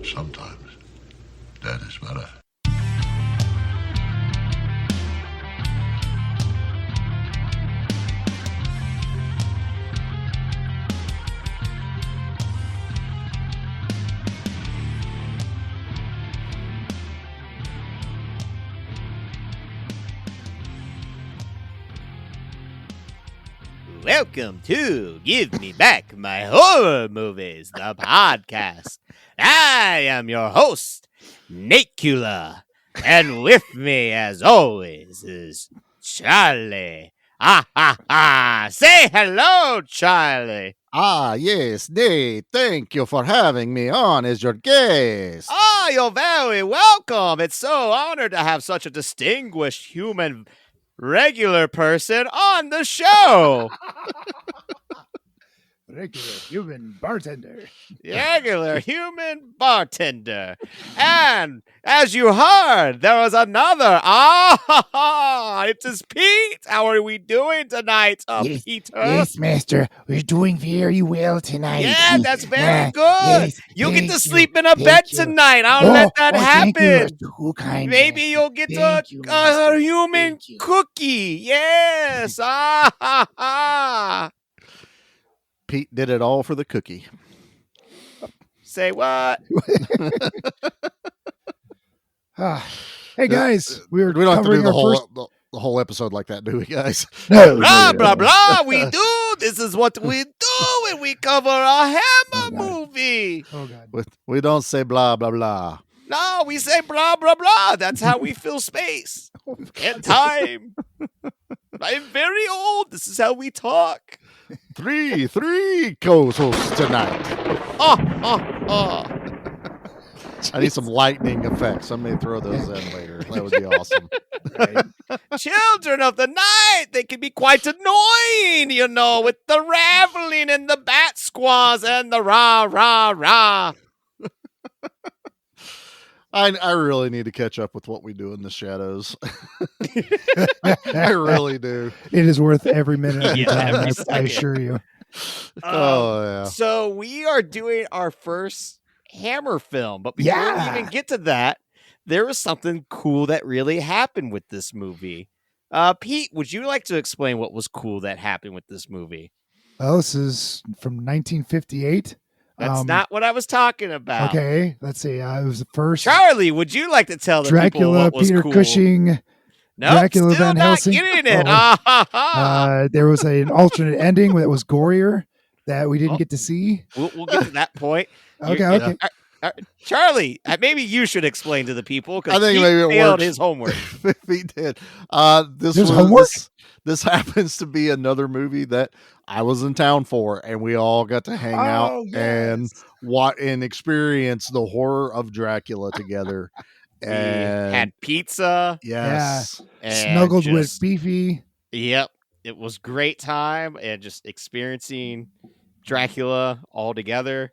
Sometimes dead is better. Welcome to Give Me Back My Horror Movies, the podcast. I am your host, Dracula, and with me, as always, is Charlie. Say hello, Charlie. Yes, thank you for having me on as your guest. Oh, you're very welcome. It's so honored to have such a distinguished human regular person on the show. Regular human bartender. Regular human bartender. And as you heard, there was another. It is Pete. How are we doing tonight, Peter? Yes, master. We're doing very well tonight. Yeah, that's very good. Yes, you'll get to you, sleep in a bed you. tonight. I'll let that Thank you. happen. You're too kind, Maybe master. you'll get Thank you, master. a human Thank you. cookie. Yes. Pete did it all for the cookie. Say what? Hey guys, We don't have to do the whole episode like that, do we, guys? No, Blah, no, blah, no. blah. We do. This is what we do when we cover a Hammer Oh, God. movie. Oh god. We don't say blah, blah, blah. No, we say blah, blah, blah. That's how we fill space and time. I'm very old. This is how we talk. Three co-hosts tonight. I need some lightning effects. I may throw those in later. That would be awesome. Right. Children of the night, they can be quite annoying, you know, with the raveling and the bat squaws and the rah, rah, rah. I really need to catch up with what we do in the shadows. I really do. It is worth every minute of your Yeah, time, every I second. assure you. Yeah. So we are doing our first Hammer film, but before we Yeah. even get to that, there was something cool that really happened with this movie. Pete, would you like to explain what was cool that happened with this movie? Well, this is from 1958. That's not what I was talking about. Okay, let's see. It was the first Charlie, would you like to tell the people Dracula, what was Peter cool? Cushing. Nope, Dracula still Van not Helsing. getting it. There was an alternate ending that was gorier that we didn't get to see. We'll get to that point. Okay. Charlie, maybe you should explain to the people I because think he maybe it failed works. his homework. He did. There's homework? This happens to be another movie that I was in town for, and we all got to hang out and experience the horror of Dracula together. We And had pizza. yes, and Snuggled with just- Beefy. Yep. It was great time and just experiencing Dracula all together.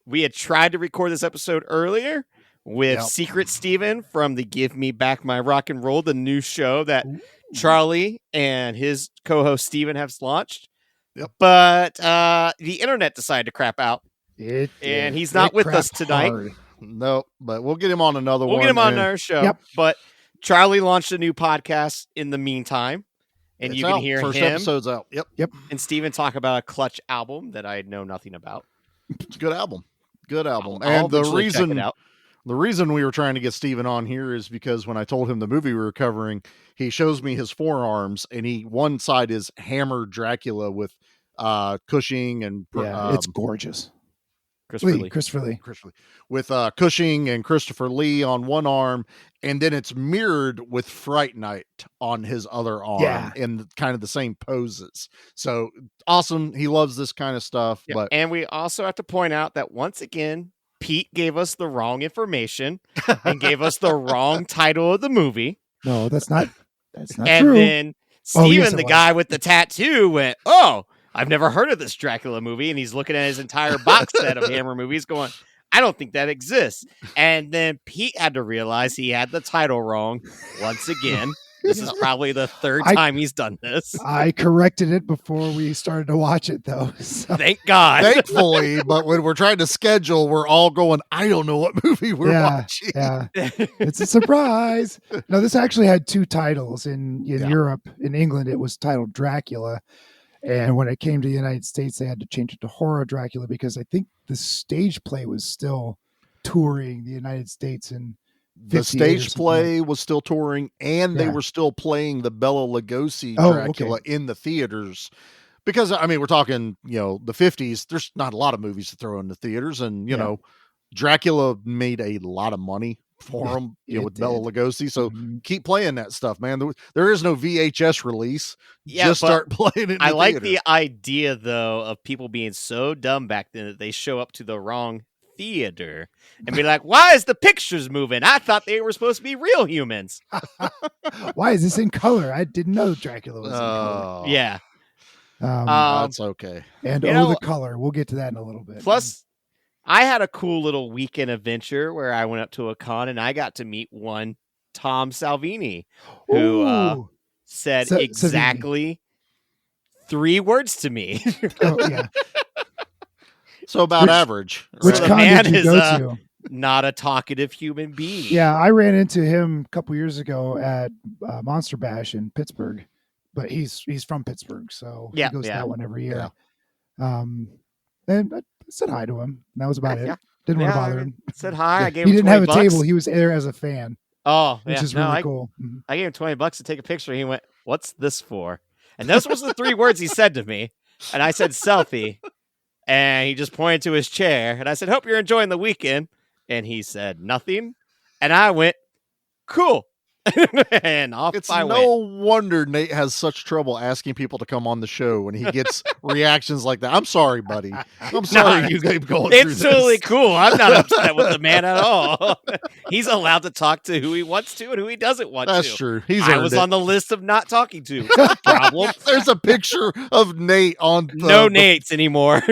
We had tried to record this episode earlier with Yep. Secret Steven from the Give Me Back My Rock and Roll, the new show that Charlie and his co-host Steven have launched. Yep. But the internet decided to crap out. And he's not with us tonight. nope. But we'll get him on another one. We'll get him on and our show. Yep. But Charlie launched a new podcast in the meantime. And it's you can out. hear First him episode's out. Yep, and Steven talk about a Clutch album that I know nothing about. it's a good album. Good album. I'll And the eventually check it out. reason we were trying to get Steven on here is because when I told him the movie we were covering, he shows me his forearms, and one side is Hammer Dracula with Cushing and It's gorgeous. Christopher Lee. Christopher Lee. with Cushing and Christopher Lee on one arm, and then it's mirrored with Fright Night on his other arm, Yeah. in kind of the same poses. So awesome. He loves this kind of stuff. Yeah, But and we also have to point out that once again, Pete gave us the wrong information and gave us the wrong title of the movie. No, that's not And true. then Oh, Steven, yes, it the was. guy with the tattoo, went, "Oh, I've never heard of this Dracula movie." And he's looking at his entire box set of Hammer movies going, "I don't think that exists." And then Pete had to realize he had the title wrong once again. This is probably the third I- time he's done this. I corrected it before we started to watch it, though. So, Thank God. Thankfully, but when we're trying to schedule, we're all going, I don't know what movie we're watching. yeah, it's a surprise. No, this actually had two titles in Yeah. Europe. In England, it was titled Dracula. And when it came to the United States, they had to change it to Horror Dracula because I think the stage play was still touring the United States in The 58 or stage something play was still touring, and they Yeah. were still playing the Bela Lugosi Oh, Dracula okay. in the theaters. Because, I mean, we're talking, the 50s. There's not a lot of movies to throw in the theaters. And, Yeah. Dracula made a lot of money for them, It with Bela did. Lugosi. So Mhm. keep playing that stuff, man. There is no VHS release. Yeah, Just but start playing it in I the like theater. the idea, though, of people being so dumb back then that they show up to the wrong theater and be like, why is the pictures moving? I thought they were supposed to be real humans. Why is this in color? I didn't know Dracula was in color. Oh, Yeah. Um, that's okay. and you know- the color. We'll get to that in a little bit. Plus, I had a cool little weekend adventure where I went up to a con and I got to meet one Tom Salvini, who Ooh. said Savini. exactly 3 words to me. Oh, yeah. So about Which- average. Which the right? con man did you is, go uh, to? Not a talkative human being. Yeah, I ran into him a couple years ago at Monster Bash in Pittsburgh, but he's from Pittsburgh, so Yeah, he goes to yeah. that one every year. And I said hi to him. And that was about Yeah. it. Didn't want Yeah, to I bother him. said hi. I gave He him didn't 20 have a bucks. table. He was there as a fan, Oh, which yeah. is No, really cool. Mhm. I gave him $20 to take a picture. He went, "What's this for?" And those was the 3 words he said to me. And I said, "Selfie." And he just pointed to his chair. And I said, "Hope you're enjoying the weekend." And he said nothing. And I went, "Cool." And off It's I no went. wonder Nate has such trouble asking people to come on the show when he gets reactions like that. I'm sorry, buddy. I'm sorry you keep going through It's this. totally cool. I'm not upset with the man at all. He's allowed to talk to who he wants to and who he doesn't want That's to. true. He's I earned was it. on the list of not talking to. No problem. There's a picture of Nate on No Nates anymore.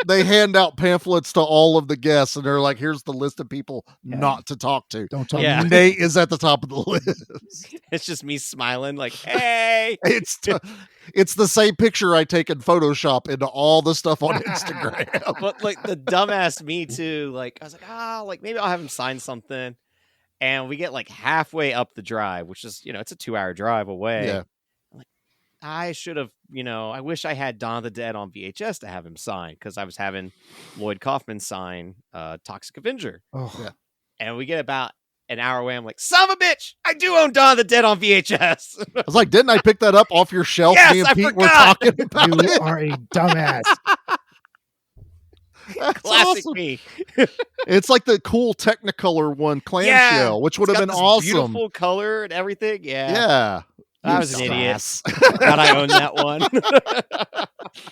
they hand out pamphlets to all of the guests, and they're like, "Here's the list of people Yeah. not to talk to." Don't talk Yeah. to me. Nate is at the top of the list. It's just me smiling like, "Hey." It's the same picture I take in Photoshop into all the stuff on Instagram. But like the dumbass me too. Like I was like, like maybe I'll have him sign something. And we get like halfway up the drive, which is, it's a 2-hour drive away. Yeah. Like I should have, I wish I had Dawn of the Dead on VHS to have him sign because I was having Lloyd Kaufman sign Toxic Avenger. Oh, Yeah. And we get about an hour away. I'm like, son of a bitch, I do own Dawn of the Dead on VHS. I was like, didn't I pick that up off your shelf? Yes, Me and I Pete were forgot. talking about you it. are a dumbass. That's Classic awesome. me. It's like the cool Technicolor one clamshell, which would It's have got been this awesome. Beautiful color and everything. Yeah. Yeah. I You was an idiot. sass. Thought I owned that one.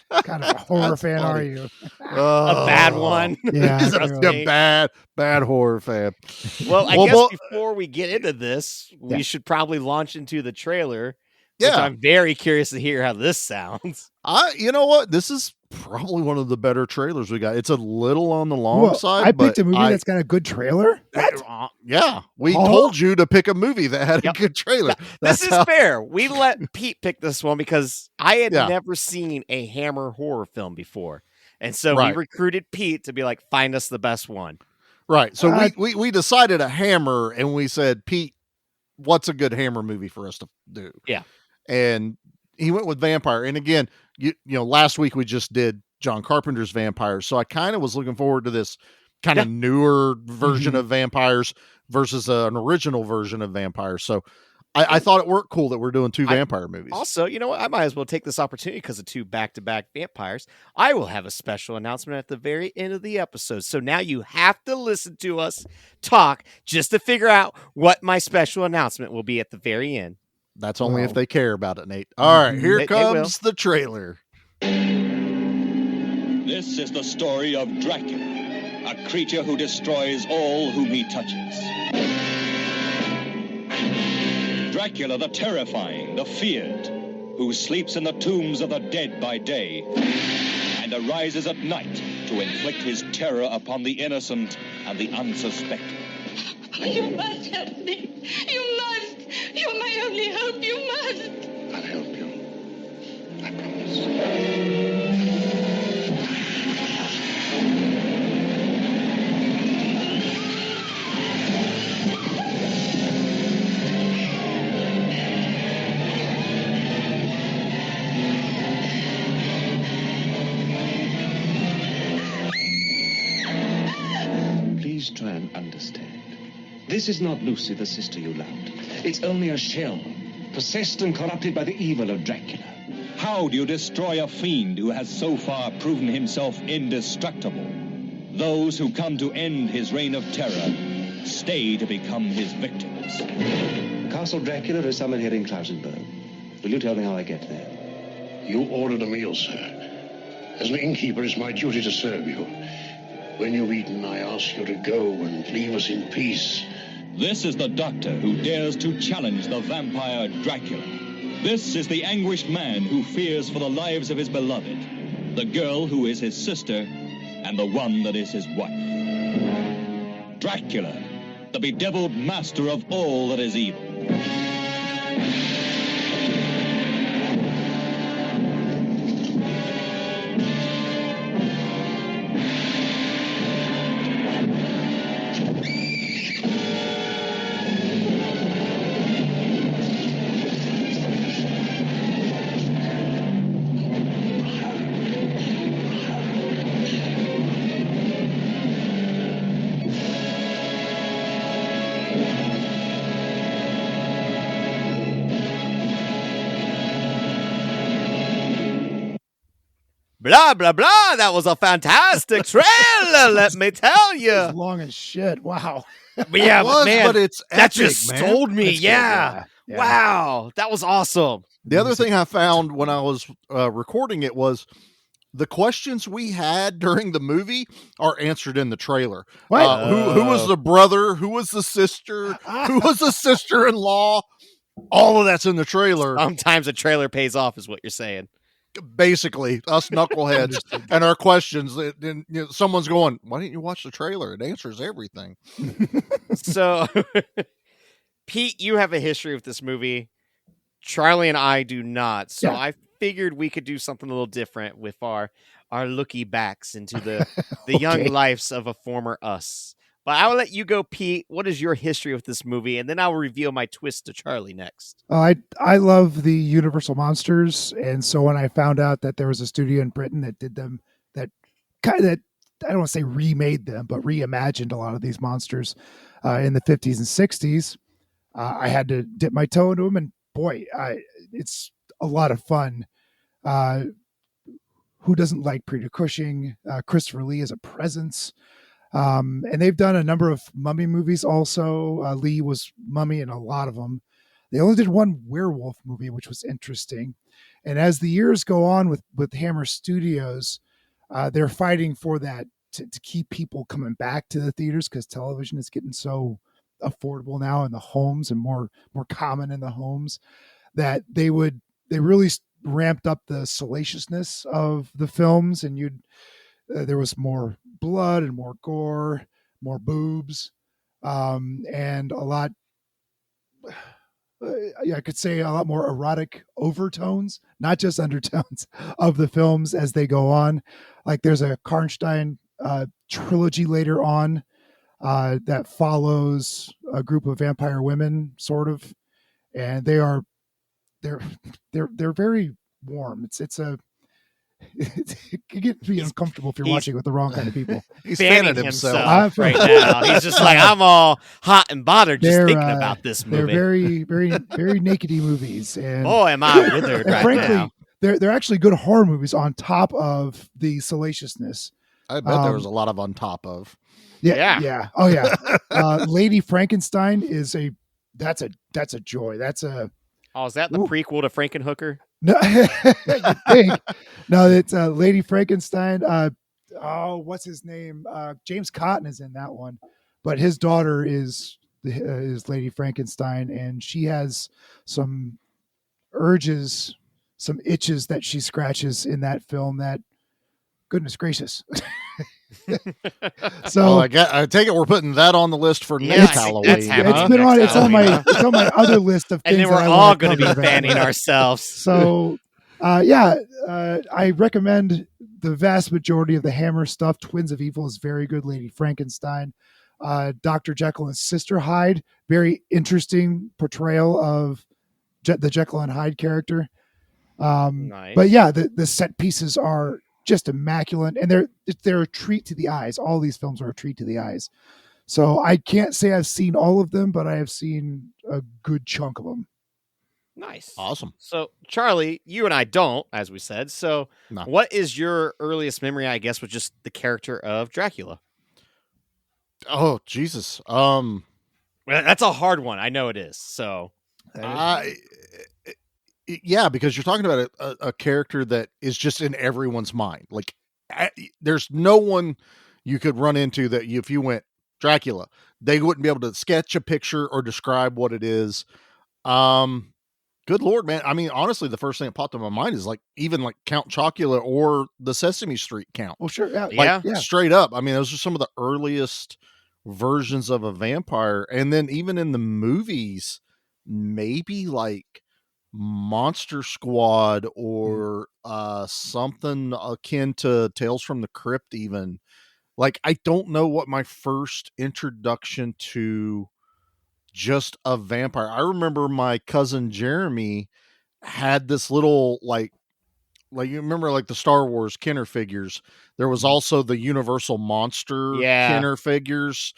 What kind of a horror That's fan funny. are you? A bad one. Yeah, He's Trust a me. bad horror fan. Well, I Well, guess well- before we get into this, we Yeah. should probably launch into the trailer. Which Yeah. I'm very curious to hear how this sounds. You know what? This is probably one of the better trailers we got. It's a little on the long Well, side. I picked but a movie that's got a good trailer. Yeah, we Huh? told you to pick a movie that had Yep. a good trailer. This That's is how- fair. We let Pete pick this one because I had Yeah. never seen a Hammer horror film before. And so Right. we recruited Pete to be like, find us the best one. Right. So Uh, we decided a Hammer, and we said, Pete, what's a good Hammer movie for us to do? Yeah. And he went with Vampire. And again, you know, last week we just did John Carpenter's Vampires. So I kind of was looking forward to this kind of newer version of Vampires versus an original version of Vampires. So I thought it worked cool that we're doing two vampire movies. Also, you know what? I might as well take this opportunity because of 2 back-to-back vampires. I will have a special announcement at the very end of the episode. So now you have to listen to us talk just to figure out what my special announcement will be at the very end. That's only if Wow. they care about it, Nate. All right, here They will. comes the trailer. This is the story of Dracula, a creature who destroys all whom he touches. Dracula the terrifying, the feared, who sleeps in the tombs of the dead by day and arises at night to inflict his terror upon the innocent and the unsuspecting. You must help me. You must. You're my I only hope you must. I'll help you. I promise. Please try and understand. This is not Lucy, the sister you loved. It's only a shell, possessed and corrupted by the evil of Dracula. How do you destroy a fiend who has so far proven himself indestructible? Those who come to end his reign of terror stay to become his victims. Castle Dracula is somewhere here in Klausenberg. Will you tell me how I get there? You ordered a meal, sir. As an innkeeper, it's my duty to serve you. When you've eaten, I ask you to go and leave us in peace. This is the doctor who dares to challenge the vampire Dracula. This is the anguished man who fears for the lives of his beloved, the girl who is his sister, and the one that is his wife. Dracula, the bedeviled master of all that is evil. Blah, blah, blah. That was a fantastic trailer, let me tell It's you. long as shit. Wow. Yeah, It was, man, but it's that epic, just man. sold me. It's good, Yeah. yeah. Wow. That was awesome. The other thing I found when I was recording it was the questions we had during the movie are answered in the trailer. What? Who was the brother? Who was the sister? Who was the sister-in-law? All of that's in the trailer. Sometimes a trailer pays off, is what you're saying. Basically, us knuckleheads and our questions. And, you know, someone's going, "Why didn't you watch the trailer? It answers everything." So, Pete, you have a history with this movie. Charlie and I do not. So Yeah. I figured we could do something a little different with our looky backs into the young Okay. lives of a former us. But I will let you go, Pete. What is your history with this movie? And then I'll reveal my twist to Charlie next. I love the Universal monsters, and so when I found out that there was a studio in Britain that did them, that I don't want to say remade them, but reimagined a lot of these monsters in the 50s and 60s, I had to dip my toe into them, and boy, it's a lot of fun. Who doesn't like Peter Cushing? Christopher Lee is a presence. And they've done a number of Mummy movies also. Lee was Mummy in a lot of them. They only did one werewolf movie, which was interesting. And as the years go on with Hammer Studios, they're fighting for that to keep people coming back to the theaters because television is getting so affordable now in the homes and more common in the homes that they really ramped up the salaciousness of the films, and there was more blood and more gore, more boobs, and a lot. I could say a lot more erotic overtones, not just undertones of the films as they go on. Like there's a Karnstein trilogy later on that follows a group of vampire women, sort of, and they're very warm. It can get to be uncomfortable if you're watching with the wrong kind of people. He's Fanning fanning himself. himself right now. He's just like, I'm all hot and bothered just thinking about this movie. They're very, very, very nakedy movies, and Boy, am I withered and right frankly, now. they're actually good horror movies on top of the salaciousness. I bet there was a lot of on top of. Yeah. Oh yeah. Lady Frankenstein is that's a joy. Oh, is that the prequel to Frankenhooker? No, you think. No, it's Lady Frankenstein. What's his name? James Cotton is in that one, but his daughter is Lady Frankenstein, and she has some urges, some itches that she scratches in that film. That, goodness gracious, So I take it we're putting that on the list for Yeah, next I think Halloween. that's happening. it's been on. Next It's on my other list of things. And then we're that I all want going to be cover fanning eventually. ourselves. So, I recommend the vast majority of the Hammer stuff. Twins of Evil is very good. Lady Frankenstein, Dr. Jekyll and Sister Hyde, very interesting portrayal of the Jekyll and Hyde character. Nice. But yeah, the set pieces are just immaculate, and they're a treat to the eyes. All these films are a treat to the eyes. So I can't say I've seen all of them, but I have seen a good chunk of them. Nice. Awesome. So, Charlie, you and I don't, as we said. So, No. what is your earliest memory, I guess, with just the character of Dracula? Oh, Jesus. Well, that's a hard one. I know it is. So, Yeah, because you're talking about a character that is just in everyone's mind. Like, there's no one you could run into that if you went Dracula, they wouldn't be able to sketch a picture or describe what it is. Good Lord, man. I mean, honestly, the first thing that popped in my mind is like even like Count Chocula or the Sesame Street Count. Well, sure. Yeah. Yeah. Straight up. I mean, those are some of the earliest versions of a vampire. And then even in the movies, maybe like Monster Squad or something akin to Tales from the Crypt even. Like, I don't know what my first introduction to just a vampire. I remember my cousin Jeremy had this little like you remember like the Star Wars Kenner figures. There was also the Universal Monster Kenner figures,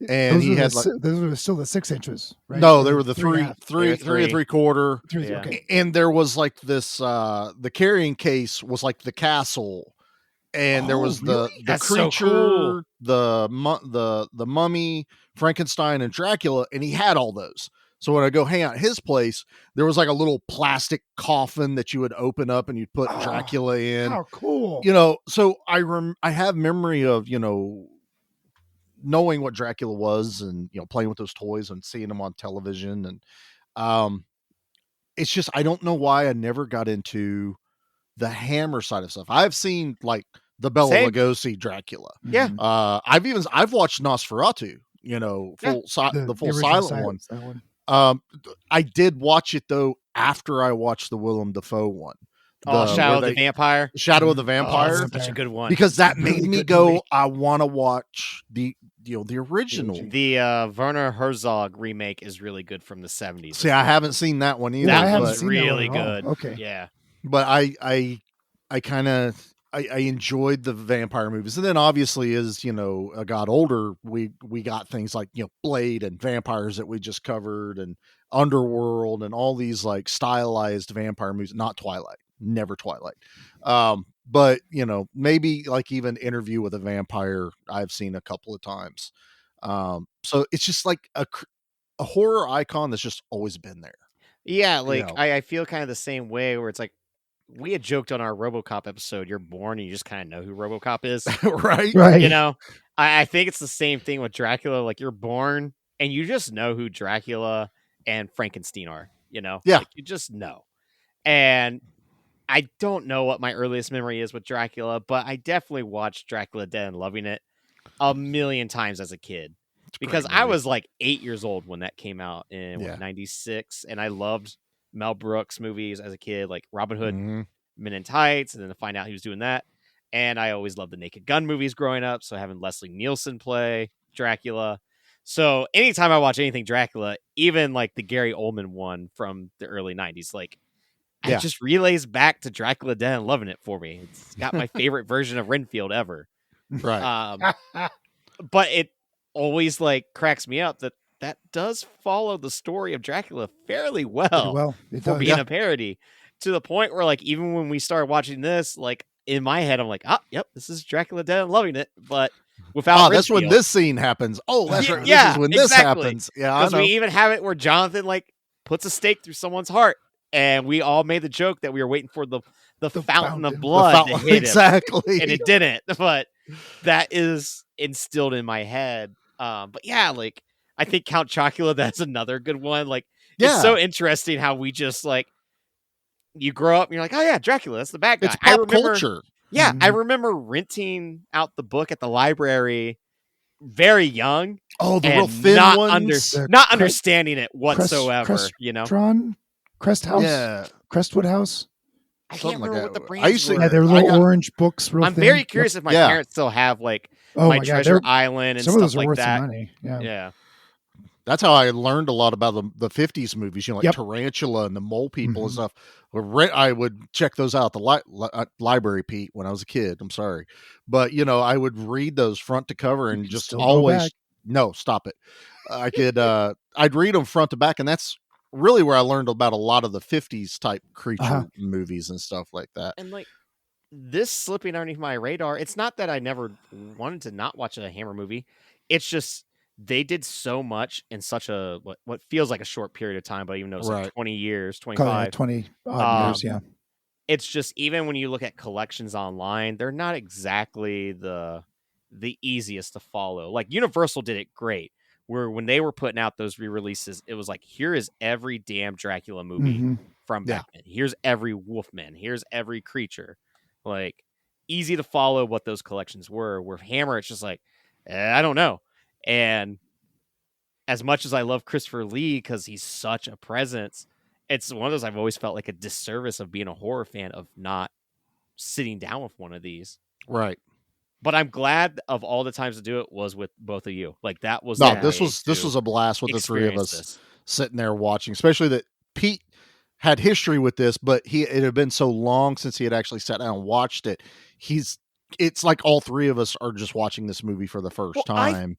and he had those were still the 6 inches, right? No, they were the three and 3/4. Okay. And there was like this the carrying case was like the castle, and there was the That's creature, so cool. the mummy, Frankenstein, and Dracula, and he had all those. So when I go hang out at his place, there was like a little plastic coffin that you would open up and you'd put Dracula in. How cool! So I have memory of knowing what Dracula was, and playing with those toys and seeing them on television, and it's just I don't know why I never got into the Hammer side of stuff. I've seen like the Bela Lugosi Dracula. Yeah. I've watched Nosferatu, the full silent one. That one. I did watch it though after I watched the Willem Dafoe one. Shadow of the Vampire. Shadow of the Vampire. That's such a good one. Because that made me go, I want to watch the original. The Werner Herzog remake is really good from the 70s. See, I haven't seen that one either. That one's seen really that one good. Okay. Yeah. But I kind of I enjoyed the vampire movies, and then obviously as I got older, we got things like Blade and Vampires that we just covered, and Underworld, and all these like stylized vampire movies. Not Twilight, never Twilight, but maybe like even Interview with a Vampire I've seen a couple of times. So it's just like a horror icon that's just always been there. Yeah, like I feel kind of the same way, where it's like we had joked on our RoboCop episode, you're born and you just kind of know who RoboCop is. Right. I think it's the same thing with Dracula. Like, you're born and you just know who Dracula and Frankenstein are, Yeah. Like, you just know. And I don't know what my earliest memory is with Dracula, but I definitely watched Dracula Dead and Loving It a million times as a kid. Because I was like 8 years old when that came out in 96, and I loved Mel Brooks movies as a kid, like Robin Hood, Men in Tights, and then to find out he was doing that. And I always loved the Naked Gun movies growing up, so having Leslie Nielsen play Dracula. So anytime I watch anything Dracula, even like the Gary Oldman one from the early 90s, like it just relays back to Dracula Dead and Loving It for me. It's got my favorite version of Renfield ever. Right. But it always like cracks me up that does follow the story of Dracula fairly well for being a parody, to the point where like even when we started watching this, like in my head I'm like, yep, this is Dracula Dead and Loving It, but without that's when this scene happens. That's right. Yeah, this is when this happens. Yeah, because we even have it where Jonathan like puts a stake through someone's heart, and we all made the joke that we were waiting for the fountain of blood to hit him. Exactly, and it didn't. But that is instilled in my head. But yeah, like I think Count Chocula, that's another good one. Like, it's so interesting how we just like, you grow up and you're like, oh yeah, Dracula, that's the bad guy. It's pop culture. Yeah, I Mhm. remember renting out the book at the library very young Oh, the real and thin ones. The not cre- understanding it whatsoever, you know. Crest House, Yeah, Crestwood House. I can't something like remember that. what the I brands used to. Yeah, were. they're I little got. orange books, real I'm thin. very Yep. curious if my Yeah. parents still have like Oh my my God, Treasure Island and some of stuff those are like worth that. some money. Yeah. Yeah. That's how I learned a lot about the 50s movies, like Yep. Tarantula and the Mole People and Mhm. stuff. I would check those out at the library, Pete, when I was a kid. I'm sorry. But, I would read those front to cover You and can just still go always, back. no, stop it. I'd read them front to back. And that's really where I learned about a lot of the 50s type creature Uh-huh. movies and stuff like that. And like this slipping underneath my radar, it's not that I never wanted to not watch a Hammer movie. It's just they did so much in such a what feels like a short period of time, but even though it's like Right. 20 years, Oh, yeah, 25. 20 odd years. Yeah. It's just even when you look at collections online, they're not exactly the easiest to follow. Like Universal did it great, where when they were putting out those re-releases, it was like, here is every damn Dracula movie Mhm. from Yeah. back then. Here's every Wolfman. Here's every creature. Like easy to follow what those collections were. Where Hammer, it's just like, I don't know. And as much as I love Christopher Lee because he's such a presence, it's one of those I've always felt like a disservice of being a horror fan of not sitting down with one of these. Right. But I'm glad of all the times to do it was with both of you. Like that was No, the this way was to a blast with the three of experience us this. sitting there watching, especially that Pete had history with this, but it had been so long since he had actually sat down and watched it. It's like all three of us are just watching this movie for the first time.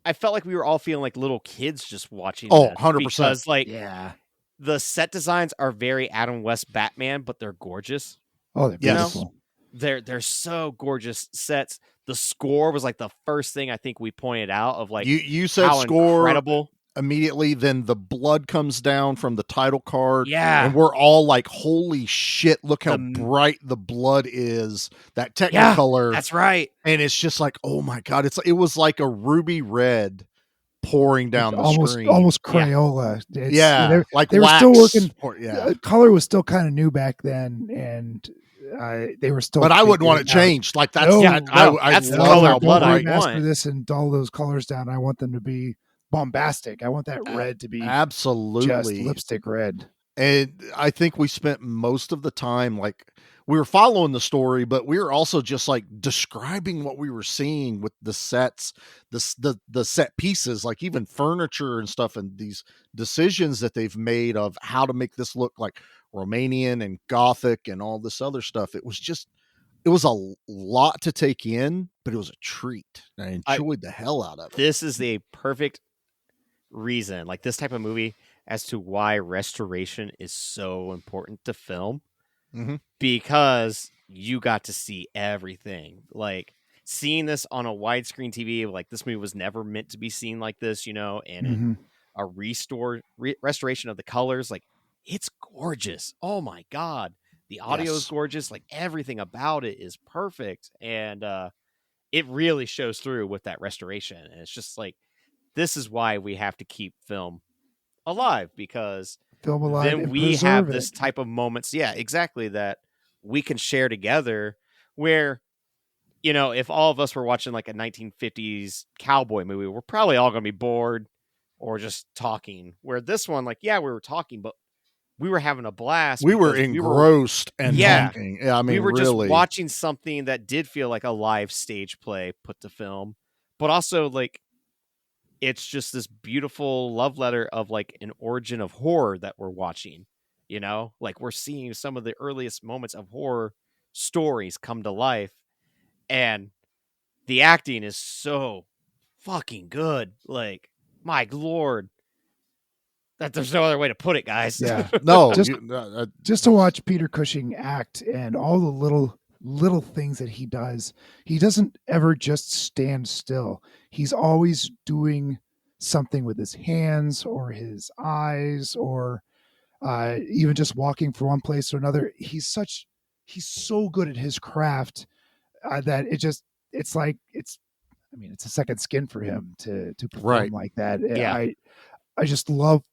I felt like we were all feeling like little kids just watching Oh, this 100%. because like Yeah. the set designs are very Adam West Batman, but they're gorgeous. Oh, they're Yes. beautiful. They're so gorgeous sets. The score was like the first thing I think we pointed out of like You said how score incredible. immediately, then the blood comes down from the title card. Yeah. And we're all like, holy shit, look how The- bright the blood is. That Yeah, Technicolor. that's right. And it's just like, oh my God, it was like a ruby red pouring down the screen. Almost Crayola. Like they were still wax. working. Color was still kind of new back then, and they were still. But I wouldn't want it figuring out. changed. Like that's No, I that's the love color how of blood I bright. want. Remaster this and all those colors down. I want them to be bombastic. I want that red to be Absolutely just lipstick red. And I think we spent most of the time like we were following the story, but we were also just like describing what we were seeing with the sets, the set pieces, like even furniture and stuff, and these decisions that they've made of how to make this look like Romanian and Gothic and all this other stuff. It was a lot to take in, but it was a treat. I enjoyed the hell out of it. This is the perfect reason, like this type of movie, as to why restoration is so important to film. Mm-hmm. Because you got to see everything. Like seeing this on a widescreen TV, like this movie was never meant to be seen like this, and Mhm. a restoration of the colors, like it's gorgeous. Oh my God. The audio is Yes. gorgeous. Like everything about it is perfect. And it really shows through with that restoration. And it's just like, this is why we have to keep film alive, because Film alive then and we have preserve this it. type of moments. Yeah, exactly. That we can share together where, if all of us were watching like a 1950s cowboy movie, we're probably all going to be bored or just talking. Where this one, like, yeah, we were talking, but we were having a blast. We were because engrossed and Yeah. talking. Yeah, I mean, we were really. just watching something that did feel like a live stage play put to film, but also like it's just this beautiful love letter of like an origin of horror that we're watching. Like we're seeing some of the earliest moments of horror stories come to life, and the acting is so fucking good. Like, my lord, that there's no other way to put it, guys. Yeah. No, Just to watch Peter Cushing act and all the little things that he does. He doesn't ever just stand still. He's always doing something with his hands or his eyes or even just walking from one place to another. He's so good at his craft that it's a second skin for him to perform Right. like that. Yeah. I just love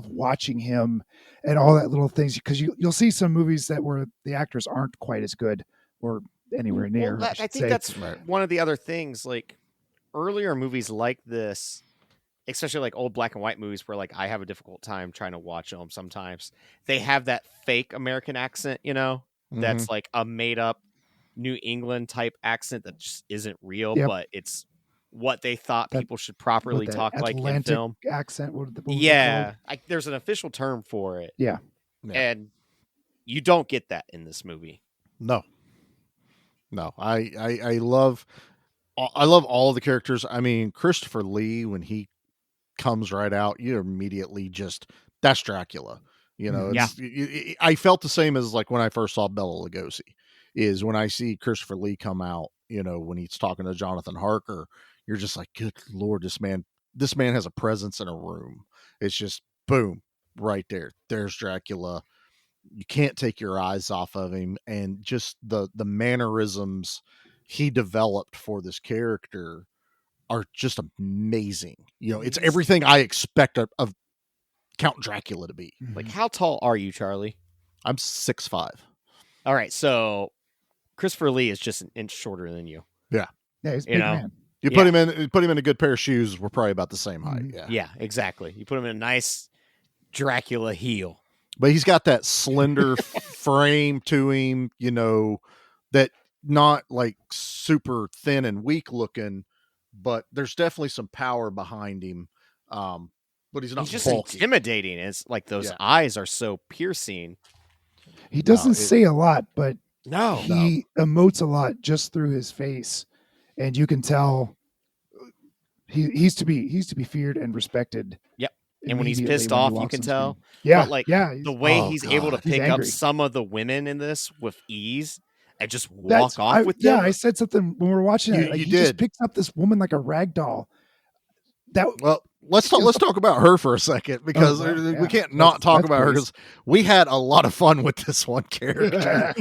watching him and all that little things, because you'll see some movies where the actors aren't quite as good, or anywhere near. Well, I I should think say. that's one of the other things. Like earlier movies like this, especially like old black and white movies, where like I have a difficult time trying to watch them. Sometimes they have that fake American accent, that's like a made up New England type accent that just isn't real, Yep. but it's what they thought That- people should properly with that talk like in Atlantic film. accent. What was it called? Yeah, there's an official term for it. Yeah. And you don't get that in this movie. No. I love all the characters. I mean, Christopher Lee, when he comes right out, you immediately just, that's Dracula. I felt the same as like when I first saw Bela Lugosi, is when I see Christopher Lee come out, when he's talking to Jonathan Harker, you're just like, good Lord, this man has a presence in a room. It's just boom, right there. There's Dracula. You can't take your eyes off of him, and just the mannerisms he developed for this character are just amazing. It's everything I expect of Count Dracula to be. Like, how tall are you, Charlie? I'm 6'5". All right, so Christopher Lee is just an inch shorter than you. Yeah, he's a big man. You put him in a good pair of shoes, we're probably about the same height. Yeah, exactly. You put him in a nice Dracula heel. But he's got that slender frame to him, that not like super thin and weak looking, but there's definitely some power behind him. But he's not He's just bulky. intimidating. It's like those eyes are so piercing. He doesn't say a lot, but he emotes a lot just through his face, and you can tell he's to be feared and respected. Yep. And when he's pissed off, you can tell. Yeah, but the way he's able to pick up some of the women in this with ease and just walk off with them. Yeah, I said something when we were watching it. Like, he just picks up this woman like a rag doll. Let's talk about her for a second, because we can't not talk about her, because we had a lot of fun with this one character.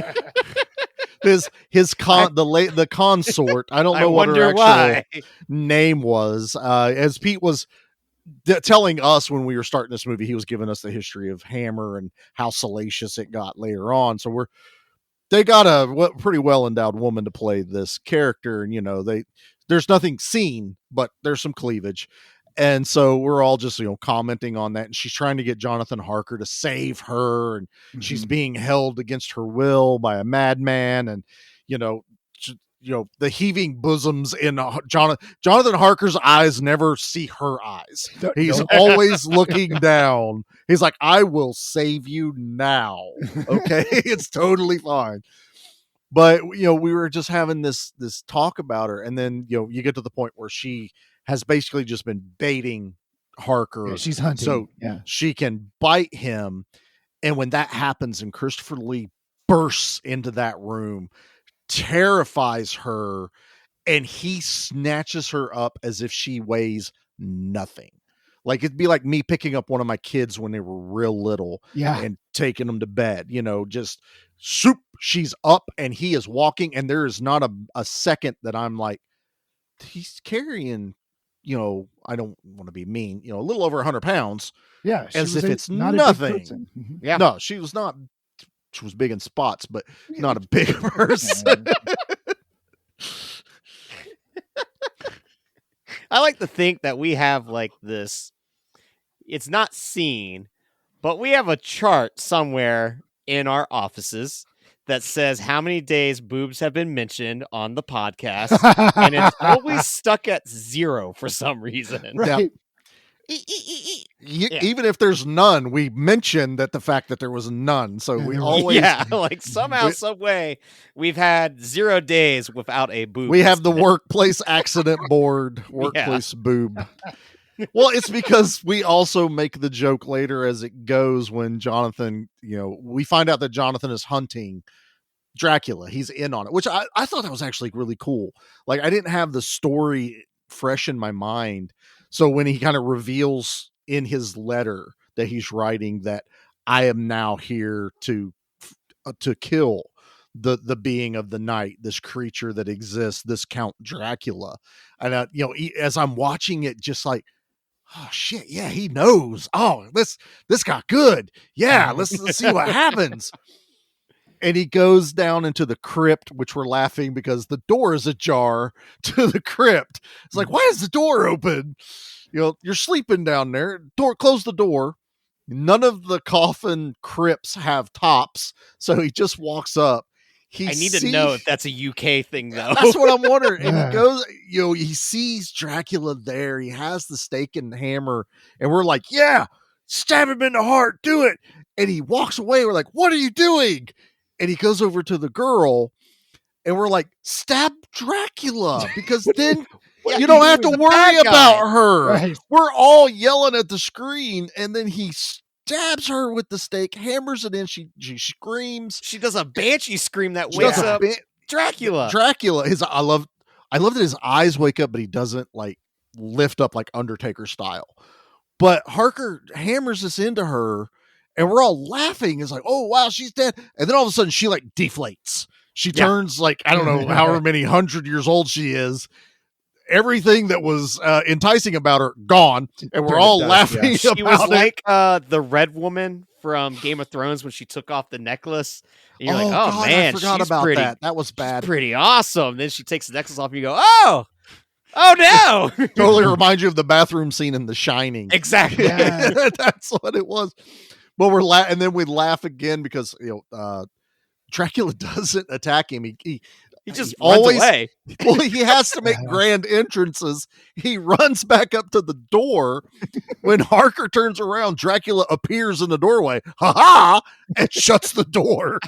The consort. I don't know what her actual name was. As Pete was telling us when we were starting this movie, he was giving us the history of Hammer and how salacious it got later on. So they got a pretty well endowed woman to play this character, and there's nothing seen, but there's some cleavage. And so we're all just, commenting on that. And she's trying to get Jonathan Harker to save her. And she's being held against her will by a madman. And, the heaving bosoms in Jonathan Harker's eyes never see her eyes. He's always looking down. He's like, I will save you now. Okay. It's totally fine. But, we were just having this talk about her. And then, you get to the point where she has basically just been baiting Harker. Yeah, she's hunting. So she can bite him. And when that happens and Christopher Lee bursts into that room, terrifies her, and he snatches her up as if she weighs nothing. Like, it'd be like me picking up one of my kids when they were real little and taking them to bed, just soup. She's up and he is walking, and there is not a second that I'm like, he's carrying, I don't want to be mean, a little over 100 pounds. Yeah. As if it's nothing. Yeah. No, she was not. She was big in spots, but not a big person. I like to think that we have like this. It's not seen, but we have a chart somewhere in our offices that says how many days boobs have been mentioned on the podcast, and it's always stuck at 0 for some reason. Right. Even if there's none, we mentioned that the fact that there was none. So we always, like somehow, some way, we've had 0 days without a boob. We have the workplace accident board, workplace boob. Well, it's because we also make the joke later as it goes when Jonathan, we find out that Jonathan is hunting Dracula. He's in on it, which I thought that was actually really cool. Like, I didn't have the story fresh in my mind. So when he kind of reveals in his letter that he's writing that I am now here to kill the being of the night, this creature that exists, this Count Dracula. And, as I'm watching it, just like, oh shit. Yeah. He knows. Oh, this got good. Yeah. Let's see what happens. and he goes down into the crypt, which we're laughing because the door is ajar to the crypt. It's like, why is the door open? You're sleeping down there. Close the door. None of the coffin crypts have tops, so he just walks up. I need to know if that's a UK thing, though. That's what I'm wondering. And Yeah. he goes, he sees Dracula there. He has the stake and hammer, and we're like, yeah, stab him in the heart, do it. And he walks away. We're like, what are you doing? And he goes over to the girl, and we're like, stab Dracula, because then you don't have to worry about her. Right. We're all yelling at the screen, and then he stabs her with the stake, hammers it in. She screams. She does a banshee scream that She wakes does a up Dracula. Dracula. I love that his eyes wake up, but he doesn't like lift up like Undertaker style. But Harker hammers this into her, and we're all laughing. It's like, oh wow, she's dead. And then all of a sudden, she like deflates. She turns like, I don't know however many 100 years old she is. Everything that was enticing about her gone, and we're all laughing about She was it. like the red woman from Game of Thrones when she took off the necklace. And you're like, oh God, man, I forgot she's about pretty, that. That was bad. pretty awesome. Then she takes the necklace off, and you go, oh no. Totally reminds you of the bathroom scene in The Shining. Exactly. Yeah. That's what it was. But and then we laugh again because Dracula doesn't attack him. He just always- runs away. Well, he has to make grand entrances. He runs back up to the door. When Harker turns around, Dracula appears in the doorway, and shuts the door.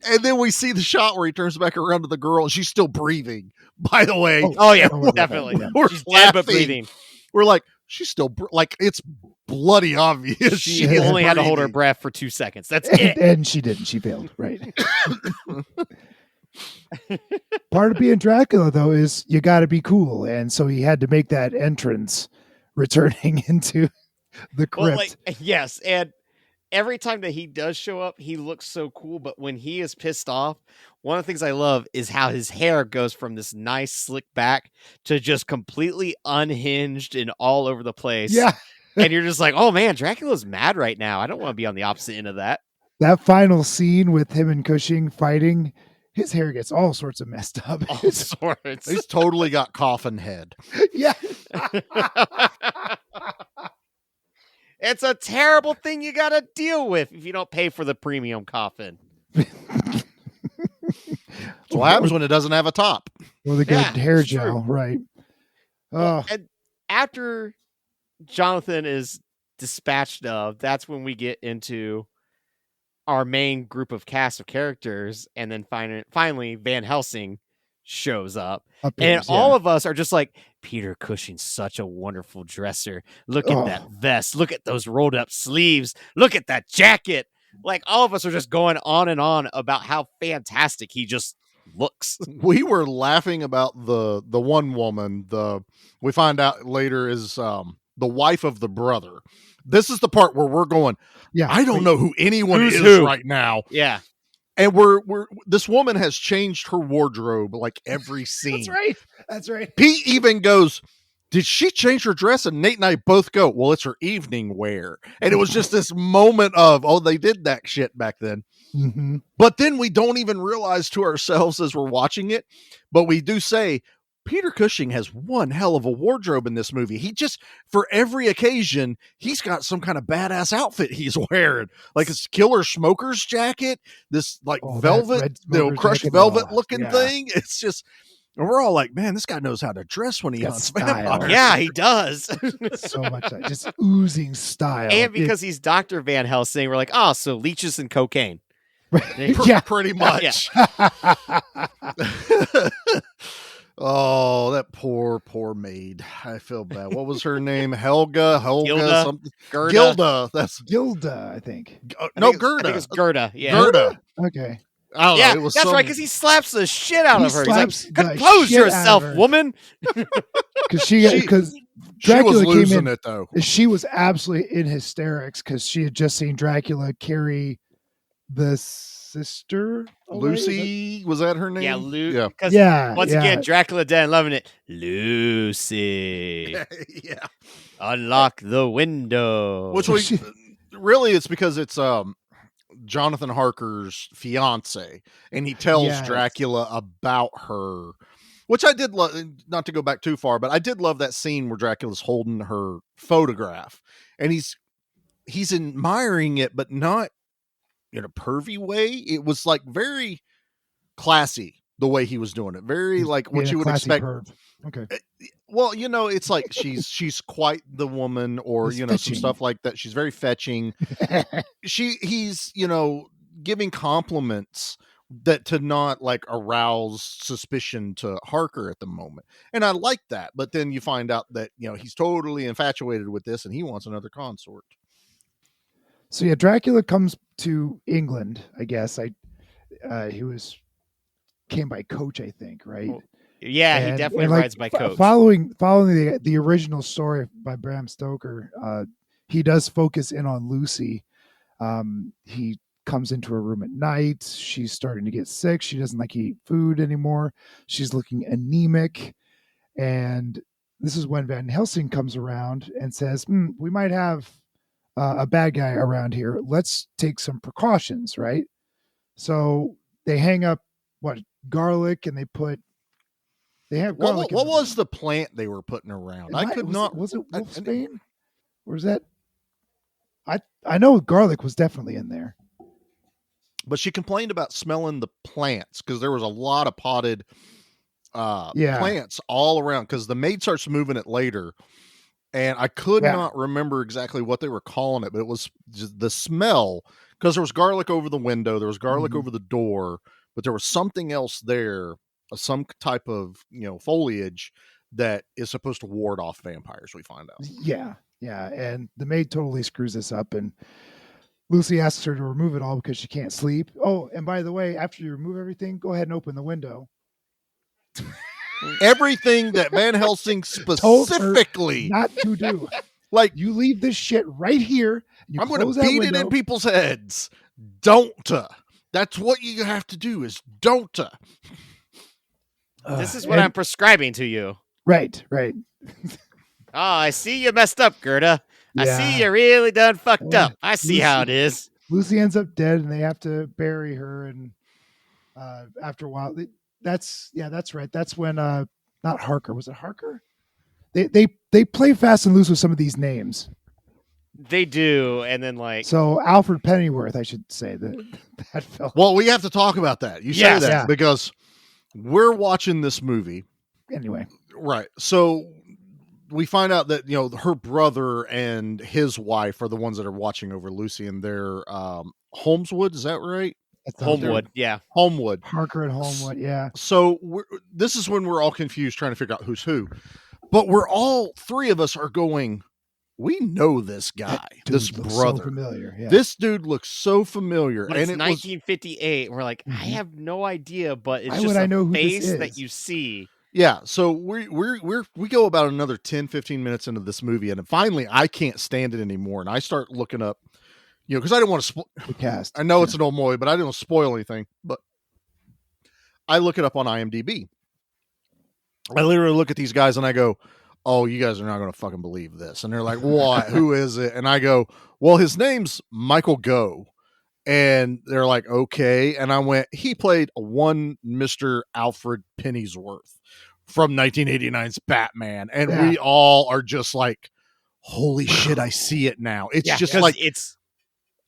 And then we see the shot where he turns back around to the girl, and she's still breathing. By the way, Oh yeah, Oh, definitely. we're She's dead but laughing. breathing. We're like, she's still like it's bloody obvious. She is only had to hold her breathing. breath for 2 seconds. That's it. And she didn't. She failed. Right. Part of being Dracula, though, is you got to be cool, and so he had to make that entrance, returning into the crypt. Well, yes, and every time that he does show up, he looks so cool. But when he is pissed off, one of the things I love is how his hair goes from this nice slick back to just completely unhinged and all over the place. Yeah, And you're just like, oh man, Dracula's mad right now. I don't want to be on the opposite end of that. that final scene with him and Cushing fighting, his hair gets all sorts of messed up. All sorts. He's totally got coffin head. Yeah. It's a terrible thing you got to deal with if you don't pay for the premium coffin. That's what happens when it doesn't have a top. Or the good Yeah, hair it's true. gel, right? Well, Oh, and after Jonathan is dispatched of, that's when we get into our main group of cast of characters, and then finally Van Helsing shows up, and all of us are just like, Peter Cushing's such a wonderful dresser. Look at that vest. Look at those rolled up sleeves. Look at that jacket. Like, all of us are just going on and on about how fantastic he just looks. We were laughing about the one woman. We find out later is the wife of the brother. This is the part where we're going, yeah. I don't know who anyone Who's is who? right now. Yeah. And this woman has changed her wardrobe like every scene. That's right. That's right. Pete even goes, did she change her dress? And Nate and I both go, well, it's her evening wear. And it was just this moment of, oh, they did that shit back then. Mm-hmm. But then we don't even realize to ourselves as we're watching it, but we do say, Peter Cushing has one hell of a wardrobe in this movie. He just, for every occasion, he's got some kind of badass outfit he's wearing. Like his killer smoker's jacket, this like Oh, that velvet, red smoker's crushed jacket. velvet Oh, looking yeah. thing. It's just, and we're all like, man, this guy knows how to dress when he He's got hunts style. vampires. Yeah, he does. So much, just oozing style. And because he's Dr. Van Helsing, we're like, oh, so leeches and cocaine. Yeah. Pretty much. Oh, that poor maid. I feel bad. What was her name? Helga, Gilda. something. Gerda. Gilda. That's Gilda, I think. no, I Gerda. think it's Gerda. Yeah. Gerda. Okay. I don't Yeah, know. It was that's some, right, because he slaps the shit out He of her. slaps He's the like, compose shit out of yourself, her. woman. Because she Dracula was came losing in. it though. She was absolutely in hysterics because she had just seen Dracula carry the sister away. Is Lucy, was that her name? Yeah, Lu. Yeah. that- 'Cause Yeah. once yeah. again, Dracula dead and loving it. Lucy, Yeah. unlock the window. Which Well, we she- really it's because it's Jonathan Harker's fiance, and he tells Yes. Dracula about her, which I did love. Not to go back too far, but I did love that scene where Dracula's holding her photograph, and he's admiring it, but not in a pervy way. It was like very classy the way he was doing it, very like what Being you a would classy expect. perv. Okay. Well, it's like she's quite the woman, or It's some fetching. stuff like that. She's very fetching. He's giving compliments that to not like arouse suspicion to Harker at the moment, and I like that. But then you find out that he's totally infatuated with this, and he wants another consort. So yeah, Dracula comes to England. I guess he came by coach, I think, right? Well, yeah, he And- definitely and, like, rides by coach. Following the original story by Bram Stoker, he does focus in on Lucy. He comes into her room at night. She's starting to get sick. She doesn't like to eat food anymore. She's looking anemic. And this is when Van Helsing comes around and says, we might have a bad guy around here. Let's take some precautions, right? So they hang up garlic, and they have garlic. What was the plant they were putting around? I could not. Was it wolfsbane? Or is that? I know garlic was definitely in there. But she complained about smelling the plants because there was a lot of potted plants all around, because the maid starts moving it later, and I could not remember exactly what they were calling it, but it was just the smell, because there was garlic over the window, there was garlic over the door, but there was something else there, some type of foliage that is supposed to ward off vampires, we find out. Yeah, and the maid totally screws this up, and Lucy asks her to remove it all because she can't sleep. Oh, and by the way, after you remove everything, go ahead and open the window. Everything that Van Helsing specifically not to do. Like, you leave this shit right here. I'm going to beat it in people's heads. Don't. That's what you have to do, is don't. This is what I'm prescribing to you. Right. Oh, I see you messed up, Gerda. I Yeah. see you really done fucked up. I see how it is. Lucy ends up dead, and they have to bury her. And after a while, that's right. That's when not Harker. Was it Harker? They play fast and loose with some of these names. They do, and then like so Alfred Pennyworth, I should say that felt. Well, we have to talk about that. You say that because we're watching this movie anyway, right? So we find out that her brother and his wife are the ones that are watching over Lucy, and they're Holmeswood. Is that right? Homewood, yeah. Homewood. Harker and Homewood, yeah. So this is when we're all confused trying to figure out who's who. But we're all three of us are going, we know this guy, this brother. So familiar. Yeah. This dude looks so familiar. But and it's it 1958. We're like, I have no idea, but it's Why just would I know a who this face is? that you see. Yeah, so we go about another 10, 15 minutes into this movie, and finally I can't stand it anymore, and I start looking up, because I didn't want to the cast. I know it's an old movie, but I didn't want to spoil anything. But I look it up on IMDb. I literally look at these guys and I go, "Oh, you guys are not going to fucking believe this." And they're like, "What? Who is it?" And I go, "Well, his name's Michael Gough." And they're like, "Okay." And I went, "He played one Mr. Alfred Pennyworth from 1989's Batman." And we all are just like, "Holy shit, I see it now." It's just like it's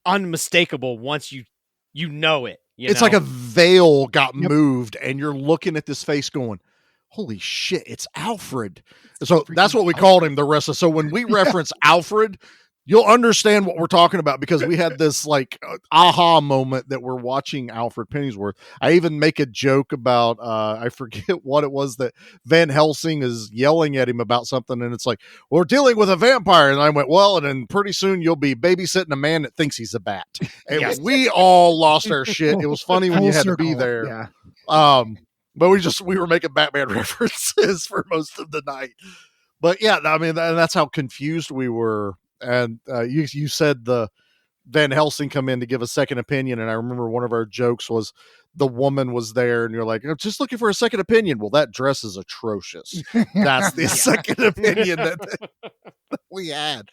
unmistakable once you know it. It's like a veil got moved, and you're looking at this face going, holy shit, it's Alfred. So that's what we called him the rest of. So when we reference Alfred, you'll understand what we're talking about, because we had this like aha moment that we're watching Alfred Pennyworth. I even make a joke about, I forget what it was that Van Helsing is yelling at him about something. And it's like, we're dealing with a vampire. And I went, well, and then pretty soon you'll be babysitting a man that thinks he's a bat. And we all lost our shit. It was funny when you had to be there. Yeah. But we were making Batman references for most of the night. But yeah, I mean, that's how confused we were. And you said the Van Helsing come in to give a second opinion, and I remember one of our jokes was the woman was there, and you're like, I'm just looking for a second opinion. Well, that dress is atrocious. That's the second opinion that we had.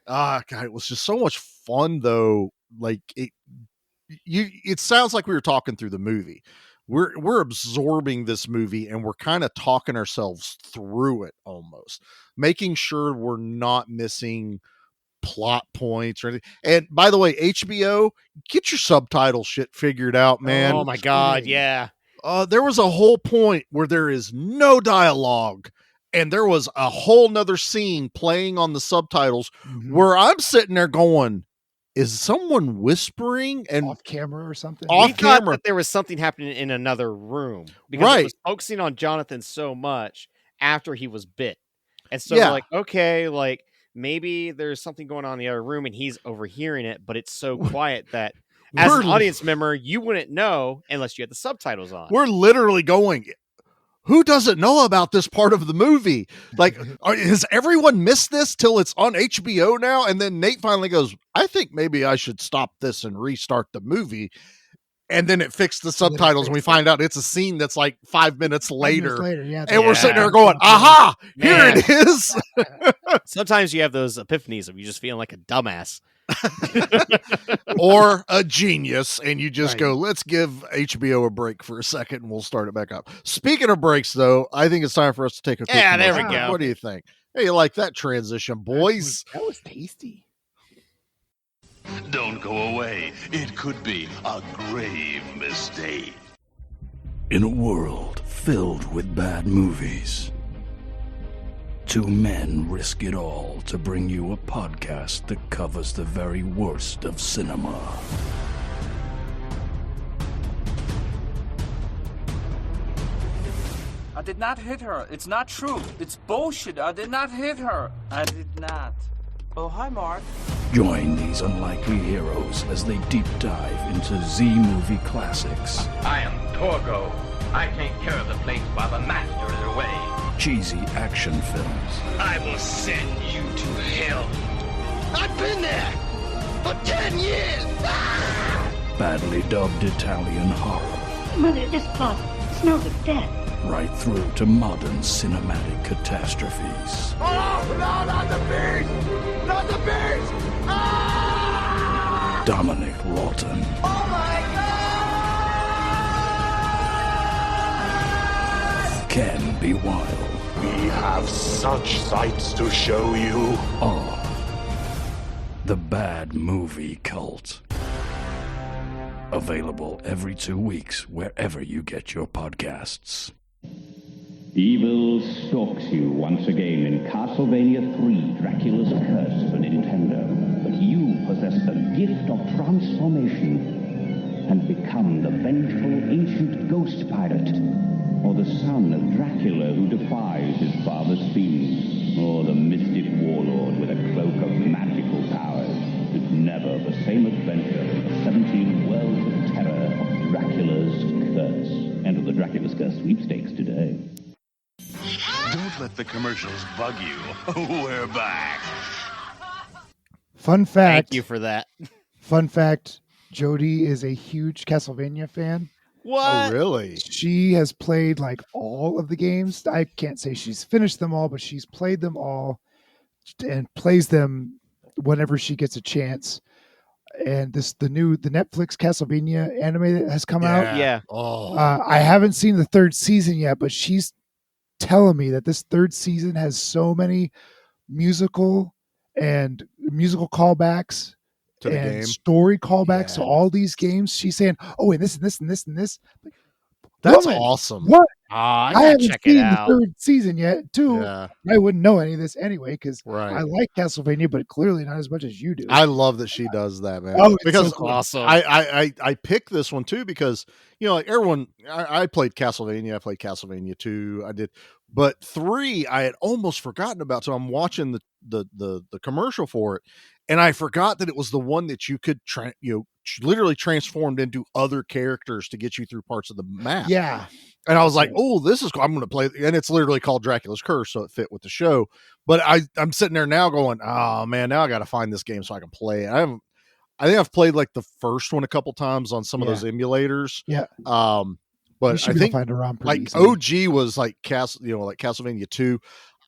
God, it was just so much fun, though. Like it sounds like we were talking through the movie. We're absorbing this movie and we're kind of talking ourselves through it, almost making sure we're not missing plot points or anything. And by the way, HBO, get your subtitle shit figured out, man. Oh my God, yeah. There was a whole point where there is no dialogue and there was a whole nother scene playing on the subtitles where I'm sitting there going, is someone whispering and off camera or something? We thought that there was something happening in another room because it was focusing on Jonathan so much after he was bit. And so we're like, okay, like maybe there's something going on in the other room and he's overhearing it, but it's so quiet that as an audience member, you wouldn't know unless you had the subtitles on. We're literally going, who doesn't know about this part of the movie? Like, has everyone missed this till it's on HBO now? And then Nate finally goes, I think maybe I should stop this and restart the movie. And then it fixed the subtitles and we find out it's a scene that's like 5 minutes later. And we're sitting there going, aha, here it is. Sometimes you have those epiphanies of you just feeling like a dumbass. Or a genius, and you just go, let's give HBO a break for a second and we'll start it back up. Speaking of breaks, though, I think it's time for us to take a quick there we go. What do you think? Hey, you like that transition, boys? That was tasty. Don't go away. It could be a grave mistake. In a world filled with bad movies, two men risk it all to bring you a podcast that covers the very worst of cinema. I did not hit her. It's not true. It's bullshit. I did not hit her. I did not. Oh, hi, Mark. Join these unlikely heroes as they deep dive into Z-movie classics. I am Torgo. I take care of the place while the master is away. Cheesy action films. I will send you to hell. I've been there for 10 years. Badly dubbed Italian horror. Mother, this cloth smells of death. Right through to modern cinematic catastrophes. Oh, no, not the beast! Not the beast! Ah! Dominic Lawton. Oh, my God! Can be wild. We have such sights to show you. The Bad Movie Cult. Available every 2 weeks wherever you get your podcasts. Evil stalks you once again in Castlevania 3, Dracula's Curse for Nintendo. But you possess the gift of transformation and become the vengeful ancient ghost pirate, or the son of Dracula who defies his father's theme, or the mystic warlord with a cloak of magical powers. It's never the same adventure in the 17 worlds of terror of Dracula's Curse. Enter the Dracula's Curse sweepstakes today. Don't let the commercials bug you. We're back. Fun fact. Thank you for that. Fun fact, Jody is a huge Castlevania fan. What? Oh, really? She has played like all of the games. I can't say she's finished them all, but she's played them all and plays them whenever she gets a chance. And the Netflix Castlevania anime that has come out. Yeah. I haven't seen the third season yet, but she's telling me that this third season has so many musical callbacks to the and game. Story callbacks to all these games. She's saying, "Oh, and this and this and this and this." That's Woman, awesome. What? I haven't check seen it out. the third season yet. Too. Yeah. I wouldn't know any of this anyway because Right. I like Castlevania, but clearly not as much as you do. I love that she does that, man. Oh, it's because so cool. Awesome. I picked this one too because like everyone, I played Castlevania. I played Castlevania 2. I did, but 3 I had almost forgotten about. So I'm watching the commercial for it, and I forgot that it was the one that you could literally transformed into other characters to get you through parts of the map. Yeah. And I was like, oh, this is cool. I'm going to play. And it's literally called Dracula's Curse, so it fit with the show. But I'm sitting there now going, oh, man, now I got to find this game so I can play it. I think I've played like the first one a couple times on some of those emulators. Yeah. But I think find around like easily. OG was like like Castlevania 2.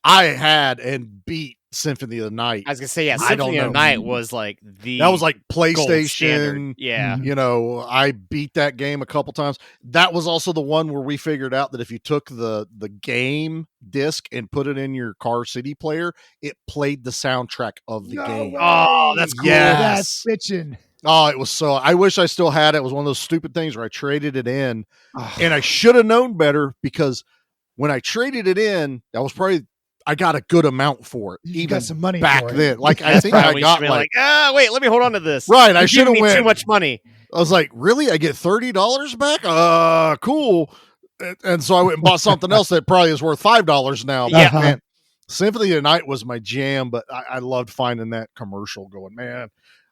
I had and beat Symphony of the Night. I was gonna say, yeah, I don't Symphony of the know. Night was like the That was like gold standard. PlayStation. Yeah. You know, I beat that game a couple times. That was also the one where we figured out that if you took the game disc and put it in your car CD player, it played the soundtrack of the game. Way. Oh, that's cool. That's bitchin'. Oh, it was so. I wish I still had it. It was one of those stupid things where I traded it in, and I should have known better because when I traded it in, that was probably I got a good amount for it. You even got some money back for it. then. Like I think I got like, wait, let me hold on to this. Right, I You're should have giving me went too much money. I was like, really? I get $30 back? Cool. And so I went and bought something else that probably is worth $5 now. Yeah. But, man, Symphony of the Night was my jam, but I loved finding that commercial going, man,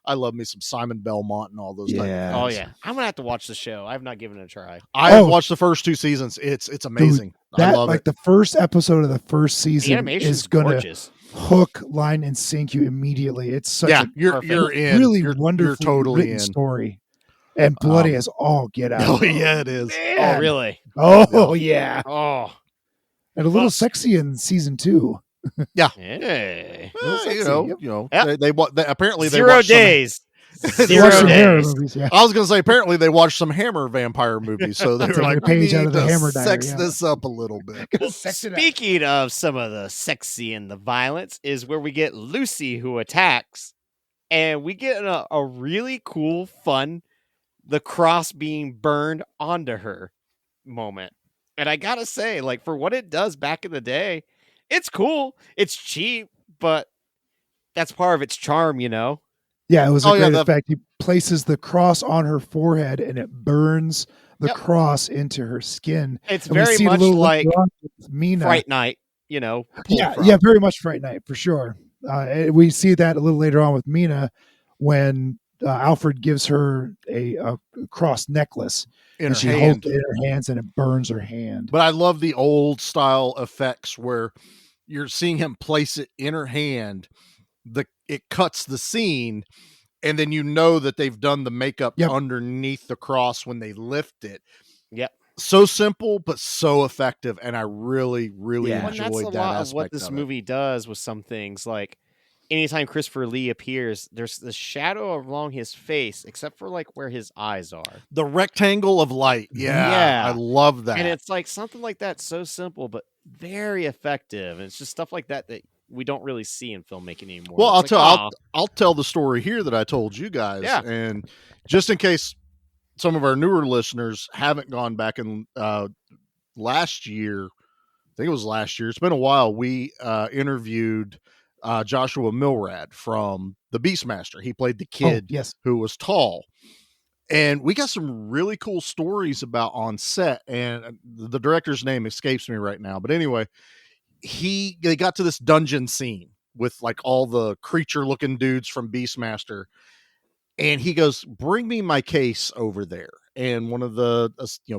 I love me some Simon Belmont and all those type of things. Oh yeah. I'm gonna have to watch the show. I've not given it a try. I have watched the first 2 seasons. It's amazing. Dude, I love like it. the first episode of the first season animation's is going gorgeous. to hook, line, and sink you immediately. It's such a you're in. really You're wonderfully totally written in. story. And bloody as all get out. Oh yeah, it is. Oh really? Oh yeah. Oh. And a little sexy in season 2. Yeah. Hey. You know, Yep. they apparently they 0 watched some- days. Watch 0 some Hammer days. movies, yeah. I was going to say, apparently they watched some Hammer vampire movies, so they were Taking like, a page we out of the need to Hammer diary, sex yeah. this up a little bit. Speaking of some of the sexy and the violence, is where we get Lucy who attacks, and we get a really cool, fun, the cross being burned onto her moment. And I gotta say, like, for what it does back in the day, it's cool. It's cheap, but that's part of its charm, you know? Yeah, it was a great effect. He places the cross on her forehead and it burns the cross into her skin. It's And we very see it a much little like later on with Mina. Fright Night, you know? Yeah, very much Fright Night for sure. We see that a little later on with Mina when Alfred gives her a cross necklace In and her she hand. holds it in her hands and it burns her hand. But I love the old style effects where you're seeing him place it in her hand. It cuts the scene, and then you know that they've done the makeup underneath the cross when they lift it. Yep. So simple, but so effective, and I really, really Well, and enjoyed that's a that lot aspect of what this of it. movie does with some things. Like anytime Christopher Lee appears, there's the shadow along his face, except for like where his eyes are. The rectangle of light. Yeah. I love that. And it's like something like that, so simple but very effective. And it's just stuff like that we don't really see in filmmaking anymore. Well, It's like, I'll tell the story here that I told you guys. Yeah. And just in case some of our newer listeners haven't gone back and last year, I think it was last year, it's been a while, we interviewed Joshua Milrad from The Beastmaster. He played the kid who was tall. And we got some really cool stories about on set, and the director's name escapes me right now. But anyway, they got to this dungeon scene with like all the creature looking dudes from Beastmaster. And he goes, bring me my case over there. And one of the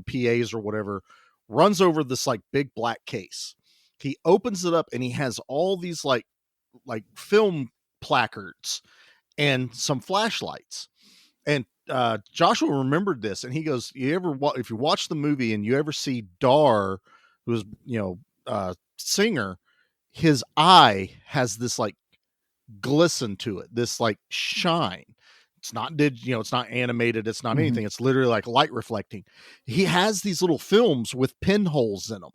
PAs or whatever runs over this like big black case. He opens it up and he has all these like film placards and some flashlights. And Joshua remembered this, and he goes, if you watch the movie and you ever see Dar, who's singer, his eye has this like glisten to it, this like shine. It's not it's not animated, it's not anything. It's literally like light reflecting. He has these little films with pinholes in them,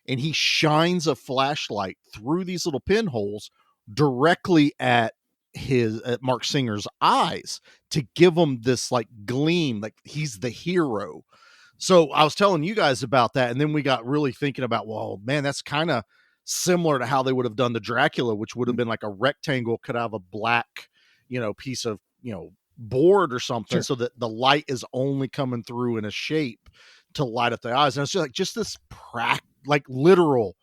and he shines a flashlight through these little pinholes directly at Mark Singer's eyes to give him this like gleam, like he's the hero. So I was telling you guys about that, and then we got really thinking about, well, man, that's kind of similar to how they would have done the Dracula, which would have been like a rectangle cut out of a black, piece of, board or something, so that the light is only coming through in a shape to light up the eyes. And it's just this literal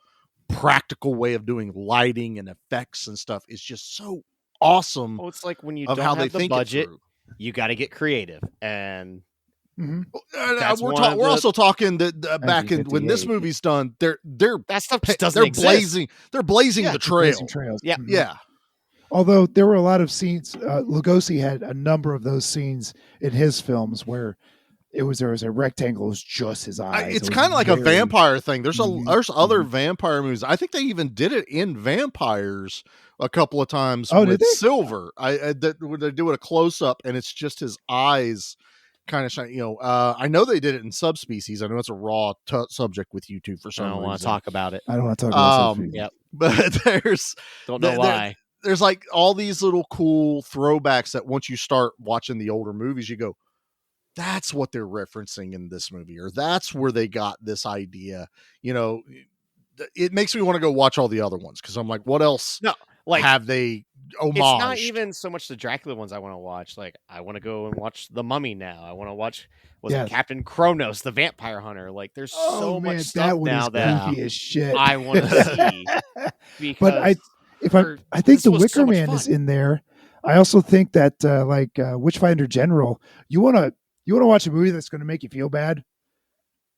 practical way of doing lighting and effects and stuff is just so awesome. Well, it's like when you of don't how have they the think budget, it through. you got to get creative. And We're also talking that back in when this movie's done, they're that stuff just doesn't they're exist. blazing the trail. Blazing trails. Yeah. Yeah. Although there were a lot of scenes, Lugosi had a number of those scenes in his films where there was a rectangle. It was just his eyes. It's It was kind of like a very- vampire thing. There's other Mhm. vampire movies. I think they even did it in Vampires a couple of times Oh, did with they? Silver. When they do it a close up and it's just his eyes kind of shine. I know they did it in Subspecies. I know it's a raw subject with you two for I some don't reason. want to talk about it. I don't want to talk about something. Yep. But Don't know why. There's like all these little cool throwbacks that once you start watching the older movies, you go, that's what they're referencing in this movie, or that's where they got this idea. It makes me want to go watch all the other ones because I'm like, what else No, like have they homaged? it's not even so much the Dracula ones I want to watch. Like I want to go and watch The Mummy now. I want to watch it Captain Kronos, the Vampire Hunter. Like there's so much stuff now that goofy as shit. I want to see. Because But I think The Wicker Man is in there. I also think that Witchfinder General, you want to watch a movie that's going to make you feel bad?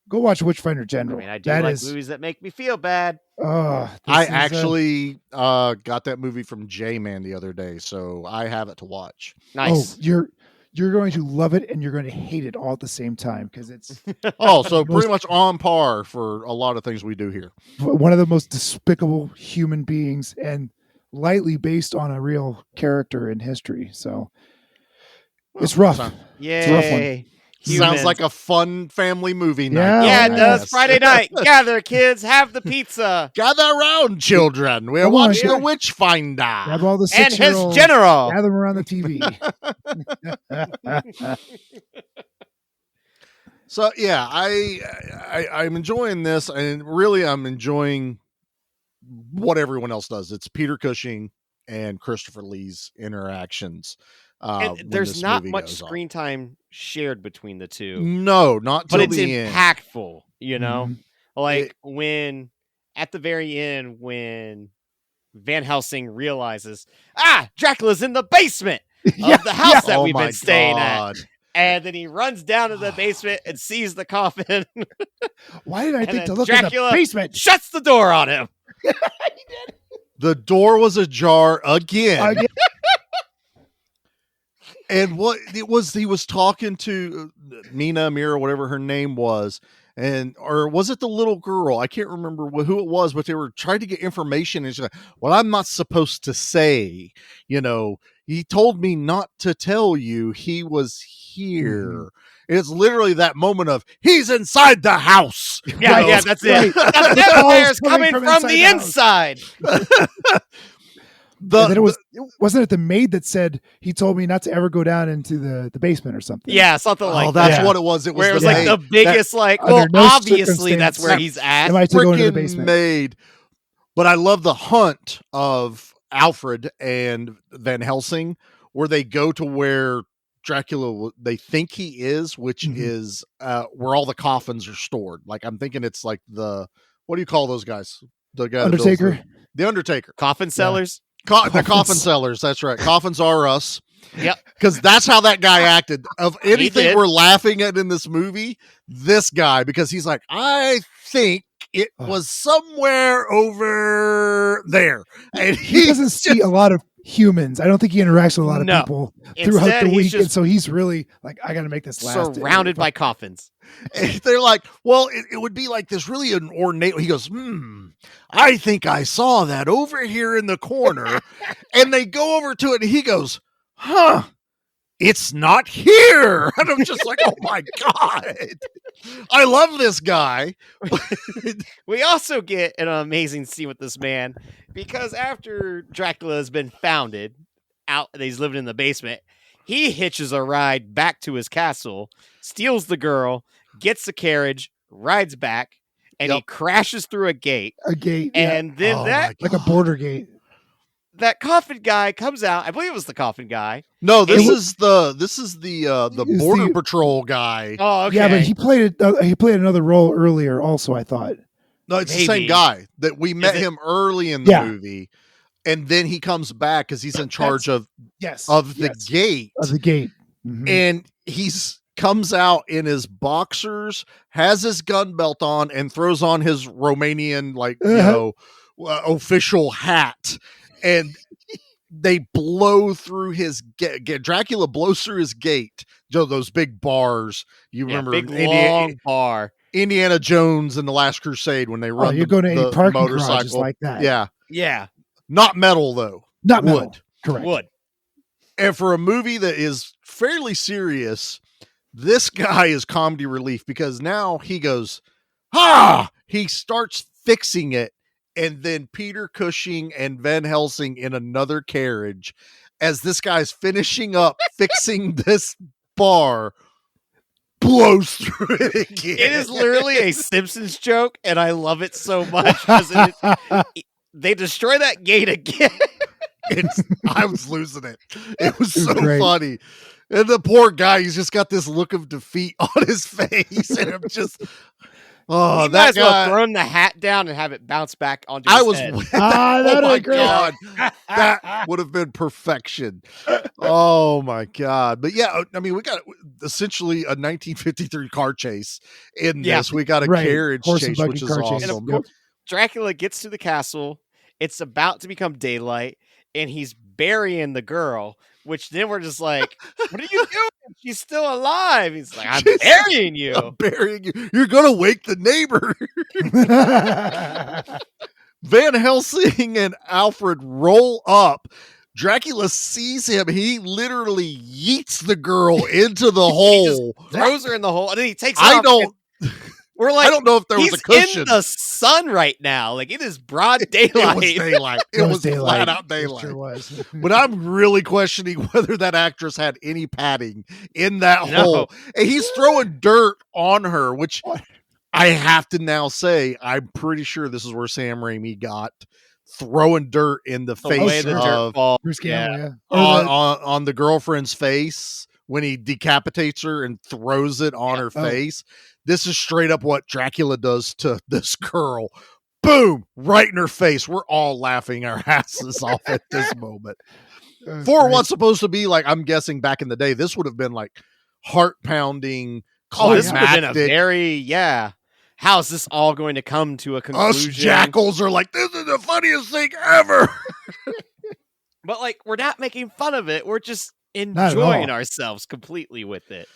Go watch Witchfinder General. I do like movies that make me feel bad. I actually got that movie from J-Man the other day, so I have it to watch. Nice. Oh, you're going to love it and you're going to hate it all at the same time because it's so pretty much on par for a lot of things we do here. One of the most despicable human beings and lightly based on a real character in history. So it's rough. Yay. It's a rough one. Sounds like a fun family movie night. Yeah, it does. Friday night. Gather, kids. Have the pizza. Gather around, children. We're watching The Witchfinder. Have all the and 6-year-olds, his general. Have them around the TV. So yeah, I'm enjoying this, and really I'm enjoying what everyone else does. It's Peter Cushing and Christopher Lee's interactions. There's not much screen time shared between the two. No, not till but it's the end. impactful, Mm-hmm. Like when at the very end when Van Helsing realizes, Dracula's in the basement of the house that we've been staying at. And then he runs down to the basement and sees the coffin. Why did I think to look Dracula in the basement? Shuts the door on him. He did. The door was ajar again. And what it was, he was talking to Mira, whatever her name was, or was it the little girl? I can't remember who it was, but they were trying to get information. And she's like, well, I'm not supposed to say, he told me not to tell you he was here. Mm-hmm. It's literally that moment of he's inside the house. Yeah, that's it. The vampire's coming from the inside. Wasn't it the maid that said he told me not to ever go down into the basement or something? Yeah, something like that. Oh, that's what it was. It was where it was like the biggest, obviously that's where he's at. Am I to go into the basement? Maid. But I love the hunt of Alfred and Van Helsing, where they go to where Dracula they think he is, which is where all the coffins are stored. Like I'm thinking it's like what do you call those guys? The guy Undertaker. The Undertaker. Coffin sellers. The coffin sellers. That's right. Coffins are us. Yep. Because that's how that guy acted. Of anything we're laughing at in this movie, this guy, because he's like, I think it was somewhere over there. And he doesn't see a lot of humans. I don't think he interacts with a lot of people throughout the week. And so he's really like, I got to make this last. Surrounded by coffins. And they're like, well, it would be like this really an ornate. He goes, I think I saw that over here in the corner. And they go over to it and he goes, it's not here. And I'm just like, oh my God. I love this guy. We also get an amazing scene with this man because after Dracula has been founded out, he's living in the basement. He hitches a ride back to his castle, steals the girl, gets the carriage, rides back, and he crashes through a gate. And then like a border gate. That coffin guy comes out. I believe it was the coffin guy. No, this is the border patrol guy. Oh, okay. Yeah, but he played another role earlier. Also, I thought. No, it's the same guy that we met him early in the movie, and then he comes back because he's in charge of the gate. Of the gate, and comes out in his boxers, has his gun belt on, and throws on his Romanian official hat. And they blow through his Dracula blows through his gate. Joe, those big bars. You remember big long bar. Indiana Jones in The Last Crusade when they run you go to any parking motorcycle garages like that. Yeah. Not metal though. Not wood. Metal. Correct. Wood. And for a movie that is fairly serious, this guy is comedy relief because now he goes, he starts fixing it. And then Peter Cushing and Van Helsing in another carriage as this guy's finishing up fixing this bar blows through it again. It is literally a Simpsons joke, and I love it so much because they destroy that gate again. I was losing it. It was so funny. And the poor guy, he's just got this look of defeat on his face. And I'm just, he might as well throw the hat down and have it bounce back onto his head. Oh my God. That would have been perfection. Oh my God. But yeah, I mean, we got essentially a 1953 car chase in this. We got a carriage chase, which is awesome. And of course, Dracula gets to the castle. It's about to become daylight, and he's burying the girl, which then we're just like, what are you doing? She's still alive. He's like, I'm burying you. I'm burying you. You're going to wake the neighbor. Van Helsing and Alfred roll up. Dracula sees him. He literally yeets the girl into the hole. Throws her in the hole, and then he takes off. We're like, I don't know if there was a cushion. In the sun right now. Like, it is broad daylight. It was daylight. It was flat out daylight. It sure was. But I'm really questioning whether that actress had any padding in that hole. And he's throwing dirt on her, which I have to now say, I'm pretty sure this is where Sam Raimi got throwing dirt in the face of Bruce Campbell, on the girlfriend's face when he decapitates her and throws it on her face. This is straight up what Dracula does to this girl. Boom! Right in her face. We're all laughing our asses off at this moment. For what's supposed to be like, I'm guessing back in the day, this would have been like heart-pounding, this would have been a very, how's this all going to come to a conclusion? Us jackals are like, this is the funniest thing ever. But like, we're not making fun of it. We're just enjoying ourselves completely with it.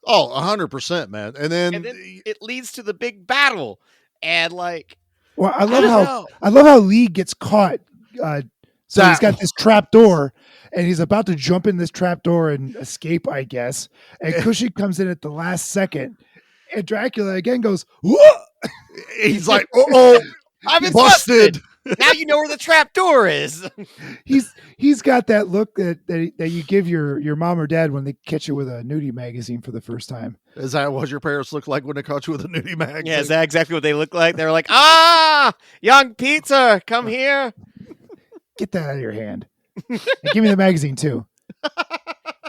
Oh, 100%, man. And then it leads to the big battle. And like, well, I love how Lee gets caught. So he's got this trap door and he's about to jump in this trap door and escape, I guess. And Cushing comes in at the last second and Dracula again goes, whoa! He's like, I'm busted. Now you know where the trap door is. He's got that look that you give your mom or dad when they catch you with a nudie magazine for the first time. Is that what your parents look like when they caught you with a nudie magazine? Yeah, is that exactly what they look like? They're like, young Peter, come here. Get that out of your hand. And give me the magazine too.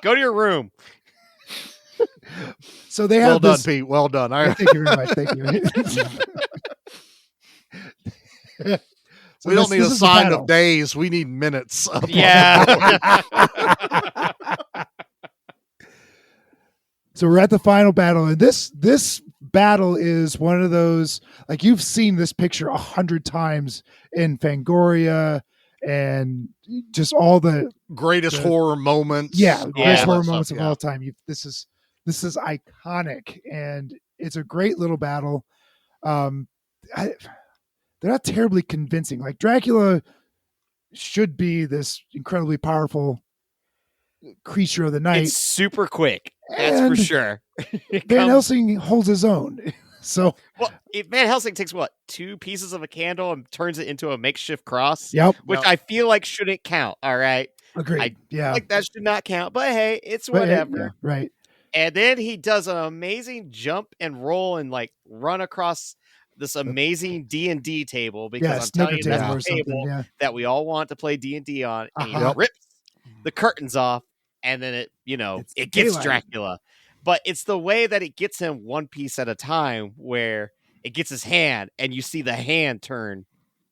Go to your room. So they have done, Pete. Well done. Thank you very much. Thank you. So we don't need a sign of days. We need minutes. Yeah. So we're at the final battle, and this battle is one of those, like, you've seen this picture 100 times in Fangoria and just all the greatest horror moments. Yeah, greatest horror moments of all time. This is iconic, and it's a great little battle. They're not terribly convincing. Like, Dracula should be this incredibly powerful creature of the night. It's super quick. That's for sure. Van Helsing holds his own. So, Van Helsing takes 2 pieces of a candle and turns it into a makeshift cross. Yep. Which I feel like shouldn't count. All right. Agreed. Like that should not count. But hey, it's whatever. Yeah, right. And then he does an amazing jump and roll and like run across this amazing D&D table, because I'm telling you, that's the table that we all want to play D&D on. And he rips the curtains off, and then it gets daylight. Dracula. But it's the way that it gets him one piece at a time, where it gets his hand and you see the hand turn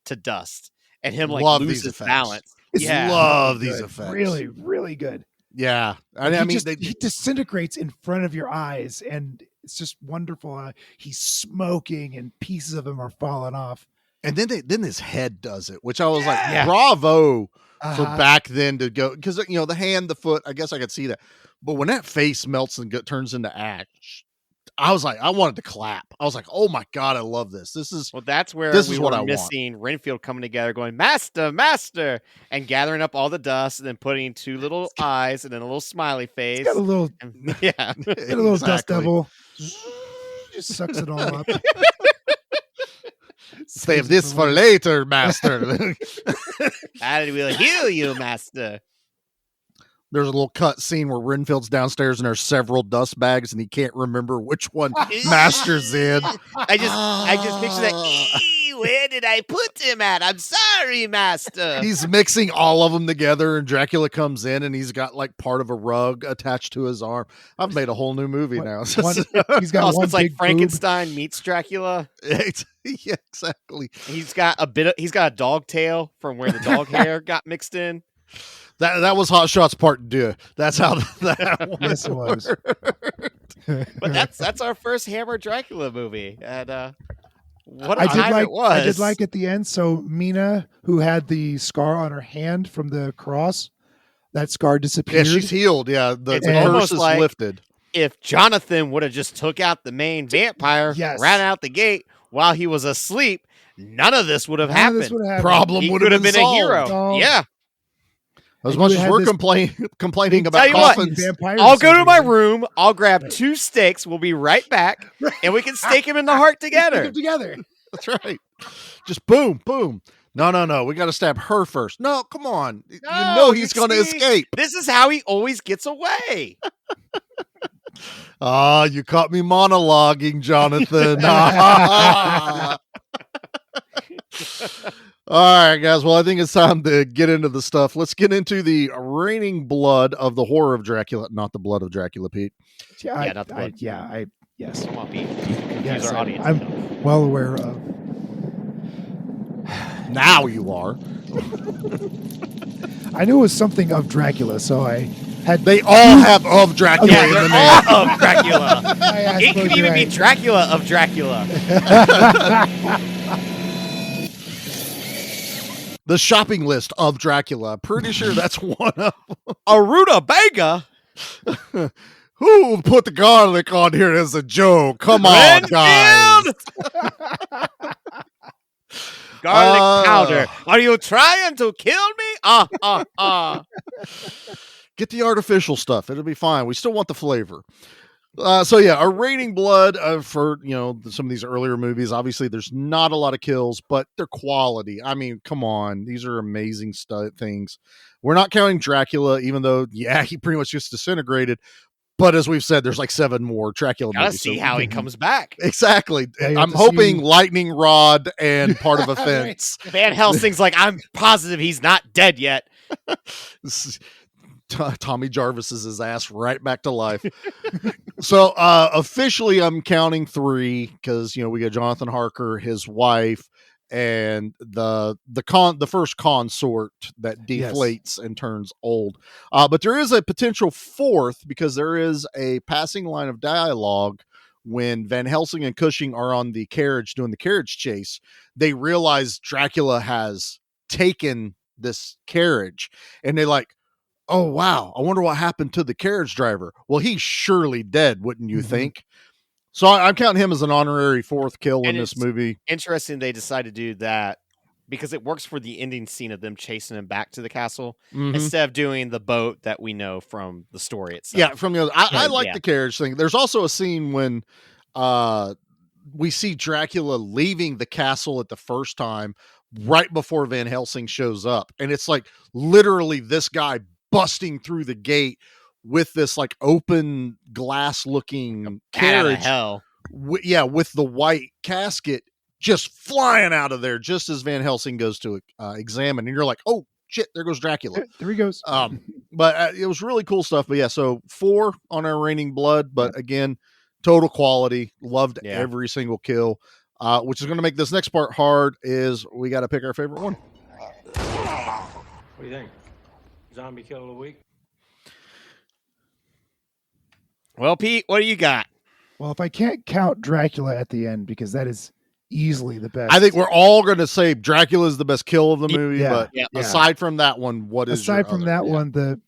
to dust and him like lose his balance. Love these effects. Really, really good. Yeah. He disintegrates in front of your eyes, and it's just wonderful. He's smoking and pieces of him are falling off. And then his head does it, which I was like, bravo for back then to go, because the hand, the foot, I guess I could see that, but when that face melts and turns into ash, I was like, I wanted to clap. I was like, oh my god, I love this. That's where this we is were what I missing Renfield coming together, going master, master, and gathering up all the dust, and then putting two little eyes and then a little smiley face. He's got a little, yeah, got a little dust devil. Just sucks it all up. Save this for later, master. I will heal you, master. There's a little cut scene where Renfield's downstairs and there's several dust bags and he can't remember which one Master's in. I just picture that. Where did I put him at? I'm sorry, master. He's mixing all of them together and Dracula comes in and he's got like part of a rug attached to his arm. I've made a whole new movie now. He's got one it's like big Frankenstein boob. meets Dracula. Yeah, exactly. He's got a dog tail from where the dog hair got mixed in. That was Hot Shots Part 2. That's how that one Yes, it was. But that's our first Hammer Dracula movie, and what a I time it was. I did like at the end. So Mina, who had the scar on her hand from the cross, that scar disappeared. Yeah, she's healed. Yeah, the curse is like lifted. If Jonathan would have just took out the main vampire, ran out the gate while he was asleep, none of this would have happened. Problem he would could have been been a hero. solved. Yeah. As much as we're complaining about coffins. I'll go to my room. I'll grab 2 steaks. We'll be right back, and we can stake him in the heart together. That's right. Just boom, boom. No. We got to stab her first. No, come on. You know he's going to escape. This is how he always gets away. You caught me monologuing, Jonathan. All right, guys. Well, I think it's time to get into the stuff. Let's get into the raining blood of the horror of Dracula, not the blood of Dracula, Pete. Not the blood. Yes. Come on, Pete. Yes, our audience. I'm well aware of. Now you are. I knew it was something of Dracula, so I had. They all have of Dracula in the name. All of Dracula. It could even be Dracula of Dracula. The shopping list of Dracula. Pretty sure that's one of them. A rutabaga. Who put the garlic on here as a joke? Come on, guys. Garlic powder. Are you trying to kill me? Get the artificial stuff. It'll be fine. We still want the flavor. A raining blood for some of these earlier movies. Obviously, there's not a lot of kills, but they're quality. I mean, come on, these are amazing things. We're not counting Dracula, even though he pretty much just disintegrated. But as we've said, there's like 7 more Dracula movies. Gotta see how he comes back. Exactly. I'm hoping lightning rod and part of a fence. Van Helsing's like, I'm positive he's not dead yet. Tommy Jarvis is his ass right back to life. So officially I'm counting 3 because we got Jonathan Harker, his wife, and the first consort that deflates and turns old. But there is a potential 4th because there is a passing line of dialogue when Van Helsing and Cushing are on the carriage doing the carriage chase. They realize Dracula has taken this carriage and they like, oh, wow, I wonder what happened to the carriage driver. Well, he's surely dead, wouldn't you think? So I'm counting him as an honorary 4th kill in this movie. Interesting they decided to do that because it works for the ending scene of them chasing him back to the castle instead of doing the boat that we know from the story itself. Yeah, from the other. I like the carriage thing. There's also a scene when we see Dracula leaving the castle at the first time right before Van Helsing shows up. And it's like literally this guy busting through the gate with this like open glass looking carriage. Hell. With the white casket just flying out of there just as Van Helsing goes to examine. And you're like, oh shit, there goes Dracula. There he goes. But it was really cool stuff. But so 4 on our raining blood. But again, total quality. Loved every single kill. Which is going to make this next part hard is we got to pick our favorite one. What do you think? Zombie kill of the week? Well, Pete, what do you got? Well, if I can't count Dracula at the end because that is easily the best. I think we're all going to say Dracula is the best kill of the movie, but yeah. aside from that one, what is aside from other? that one, the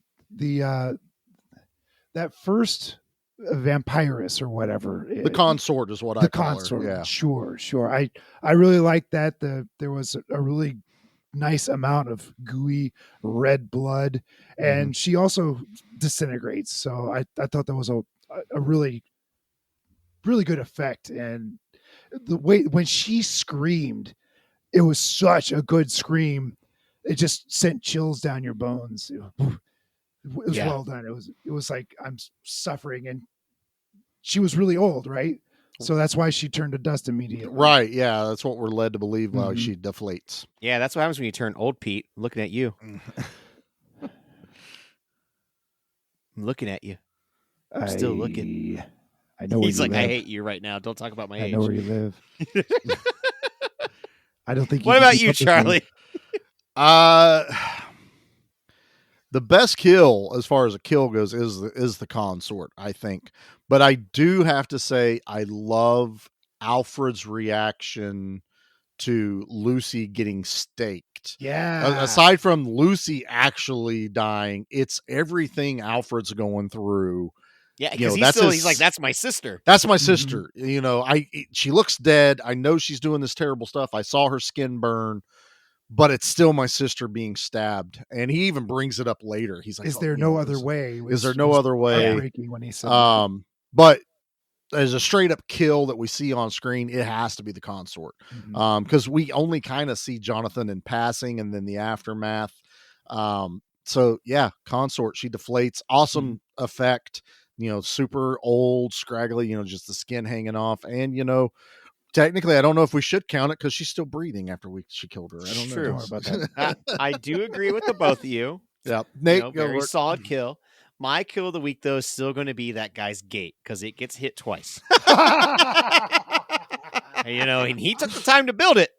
that first vampiress or whatever, The consort is what I call consort. her. Yeah, sure. I really like that. There was a really nice amount of gooey red blood, and she also disintegrates. So I thought that was a really good effect, and the way when she screamed, it was such a good scream. It just sent chills down your bones. It was well done. It was like I'm suffering, and she was really old, right? So that's why she turned to dust immediately. right. Yeah, that's what we're led to believe. While she deflates. Yeah, that's what happens when you turn old, Pete. I'm looking at you. I'm looking at you. I'm still looking. I know where He's you like, live. I hate you right now. Don't talk about my age. I know where you live. I don't think. What about you, Charlie? The best kill, as far as a kill goes, is the consort, I think. But I do have to say, I love Alfred's reaction to Lucy getting staked. Yeah. Aside from Lucy actually dying, it's everything Alfred's going through. Yeah, because he's like, that's my sister. That's my sister. She looks dead. I know she's doing this terrible stuff. I saw her skin burn. But it's still my sister being stabbed, and he even brings it up later. He's like, "Is there no other way? Is there no other way?" When he said but as a straight up kill that we see on screen, it has to be the consort, because we only kind of see Jonathan in passing, and then the aftermath. So yeah, consort. She deflates. Awesome effect. Super old, scraggly. Just the skin hanging off, and technically, I don't know if we should count it because she's still breathing after she killed her. I don't know. True. about that. I do agree with the both of you. Yeah, Nate, very solid kill. My kill of the week, though, is still going to be that guy's gate because it gets hit twice. And he took the time to build it,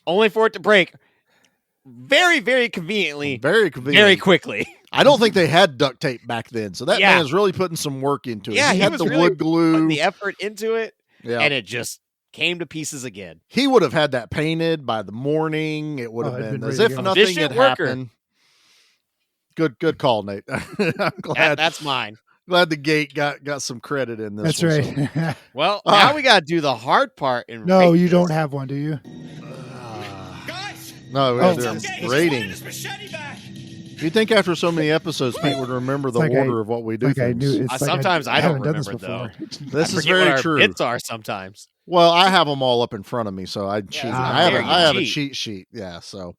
only for it to break very, very conveniently, very quickly. I don't think they had duct tape back then, so that man's really putting some work into it. Yeah, he had was the really wood glue, putting the effort into it, and it just came to pieces again. He would have had that painted by the morning. It would have been as if nothing had happened. Good call, Nate. I'm glad that's mine. Glad the gate got some credit in this. That's one, right. So. Well, now we got to do the hard part. And no, you don't have one, do you? No, we got to do rating. You'd think after so many episodes, Pete would remember the order of what we do. Sometimes I don't remember it, though. This is very true. Bits are sometimes. Well, I have them all up in front of me, so I cheat. I have a cheat sheet. Yeah, so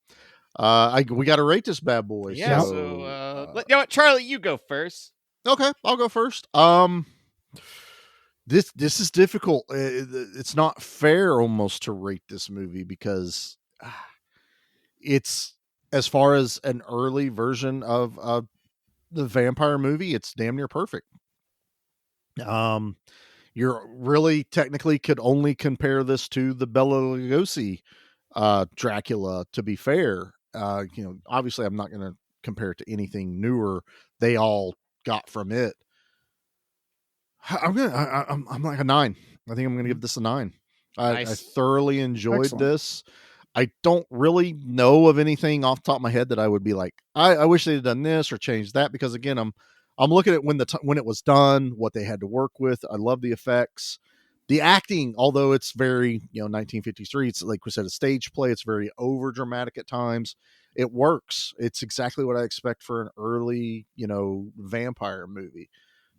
we got to rate this bad boy. Yeah. So you know what, Charlie, you go first. Okay, I'll go first. This is difficult. It's not fair almost to rate this movie because it's, as far as an early version of the vampire movie, it's damn near perfect. You're really technically could only compare this to the Bela Lugosi Dracula, to be fair. Obviously I'm not going to compare it to anything newer they all got from it. I'm like a 9. I think I'm going to give this a 9. Nice. I thoroughly enjoyed this. I don't really know of anything off the top of my head that I would be like, I wish they'd done this or changed that, because again, I'm looking at when it was done, what they had to work with. I love the effects, the acting, although it's very 1953. It's like we said, a stage play. It's very over dramatic at times. It works. It's exactly what I expect for an early vampire movie.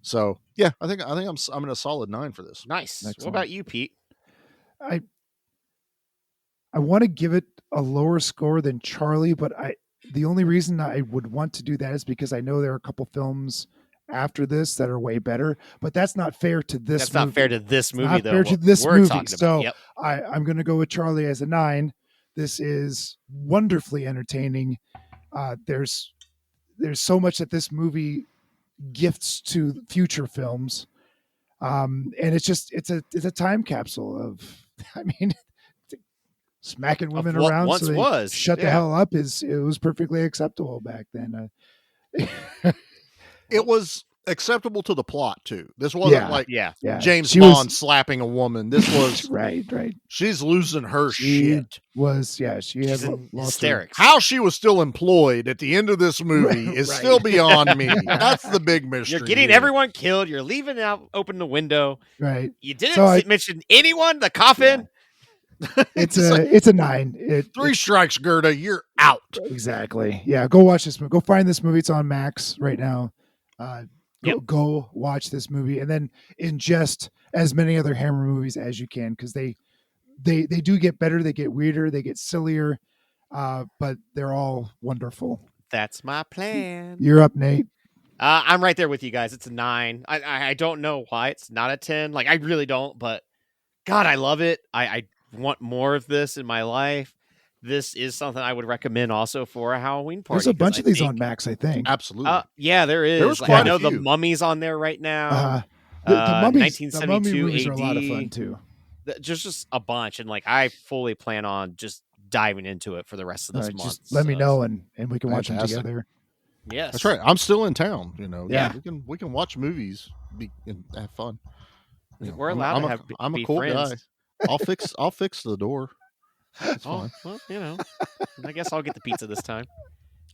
So yeah, I think I'm in a solid 9 for this. Nice. Excellent. What about you, Pete? I want to give it a lower score than Charlie, but the only reason I would want to do that is because I know there are a couple films after this that are way better, but that's not fair to this. That's not fair to this movie, not though. Fair to this movie. So yep. I'm going to go with Charlie as a 9. This is wonderfully entertaining. There's so much that this movie gifts to future films, and it's a time capsule of, smacking women around once so they was shut the hell up. It was perfectly acceptable back then. It was acceptable to the plot too. This wasn't like James She Bond was- slapping a woman. This was right. She's losing her She shit. she had She's in lost hysterics. How she was still employed at the end of this movie is Right. still beyond me. That's the big mystery. You're getting here. everyone killed. You're leaving out open the window. Right. You didn't So mention anyone. The coffin. It's a 9. Three strikes, Gerda. You're out. Exactly. Yeah. Go watch this movie. Go find this movie. It's on Max right now. Go watch this movie and then ingest as many other Hammer movies as you can because they do get better. They get weirder. They get sillier. But they're all wonderful. That's my plan. You're up, Nate. I'm right there with you guys. It's a 9. I don't know why it's not a 10. Like I really don't, but God, I love it. I want more of this in my life. This is something I would recommend also for a Halloween party. There's a bunch of these on Max, I think. Absolutely. Yeah, there is. There was Like, I quite a know the few. Mummy's on there right now. The mummies, the 1972 mummy movies are a lot of AD. fun too. Just a bunch, and like I fully plan on just diving into it for the rest of this month. Just let me know and we can watch them Fantastic. together. Yes, That's right. I'm still in town. Yeah. we can watch movies and have fun. We're allowed to I'm be a cool friends. guy. I'll fix the door. It's fine. Well, I guess I'll get the pizza this time.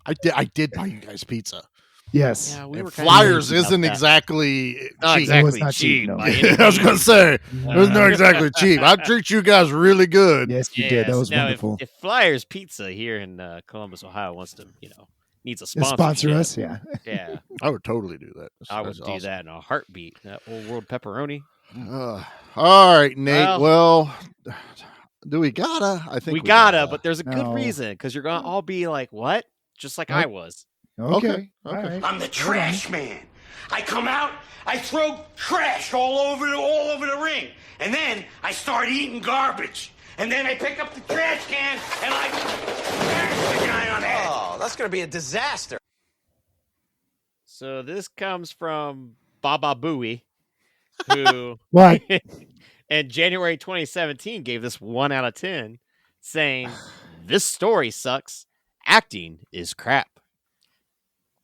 I did buy you guys pizza. Yes. Yeah, we And were kinda Flyers thinking about isn't that. exactly Not cheap. exactly It was not cheap. cheap, no. by any I was gonna means. say it was not exactly cheap. I treat you guys really good. Yes, you did. That was Now, wonderful. If Flyers Pizza here in Columbus, Ohio wants to, needs a Sponsor sponsorship. us, yeah. Yeah, I would totally do that. I would That's do awesome. that in a heartbeat. That old world pepperoni. All right, Nate. Well, do we gotta? I think We gotta, but there's a No. good reason because you're gonna all be like, "What?" Just like I was. Okay. Okay. All right. I'm the trash man. I come out, I throw trash all over the ring, and then I start eating garbage. And then I pick up the trash can and I smash the guy on the head. Oh, that's going to be a disaster. So this comes from Baba Booey, who What? in January 2017 gave this 1 out of 10, saying, "This story sucks. Acting is crap.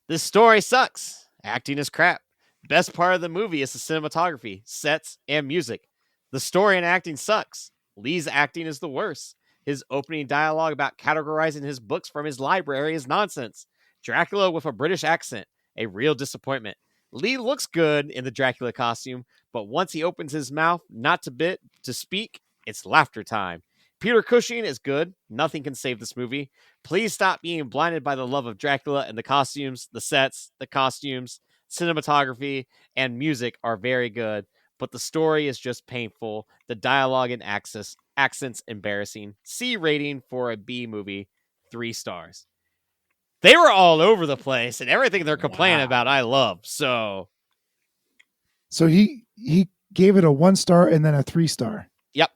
This story sucks. Acting is crap. Best part of the movie is the cinematography, sets, and music. The story and acting sucks. Lee's acting is the worst. His opening dialogue about categorizing his books from his library is nonsense. Dracula with a British accent, a real disappointment. Lee looks good in the Dracula costume, but once he opens his mouth not to speak, it's laughter time. Peter Cushing is good. Nothing can save this movie. Please stop being blinded by the love of Dracula, and the costumes, the sets, the costumes, cinematography, and music are very good, but the story is just painful. The dialogue and accents embarrassing. C rating for a B movie, 3 stars. They were all over the place, and everything they're complaining about, I love. So he gave it a 1 star and then a 3 star. Yep.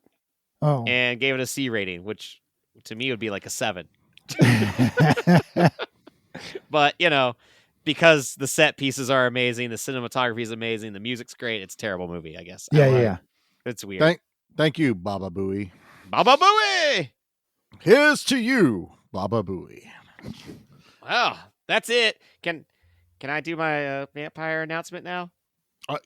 Oh. And gave it a C rating, which to me would be like a 7. But, because the set pieces are amazing, the cinematography is amazing, the music's great, it's a terrible movie, I guess. Yeah. It's weird. Thank you, Baba Booey. Baba Booey! Here's to you, Baba Booey. Wow, that's it. Can I do my vampire announcement now?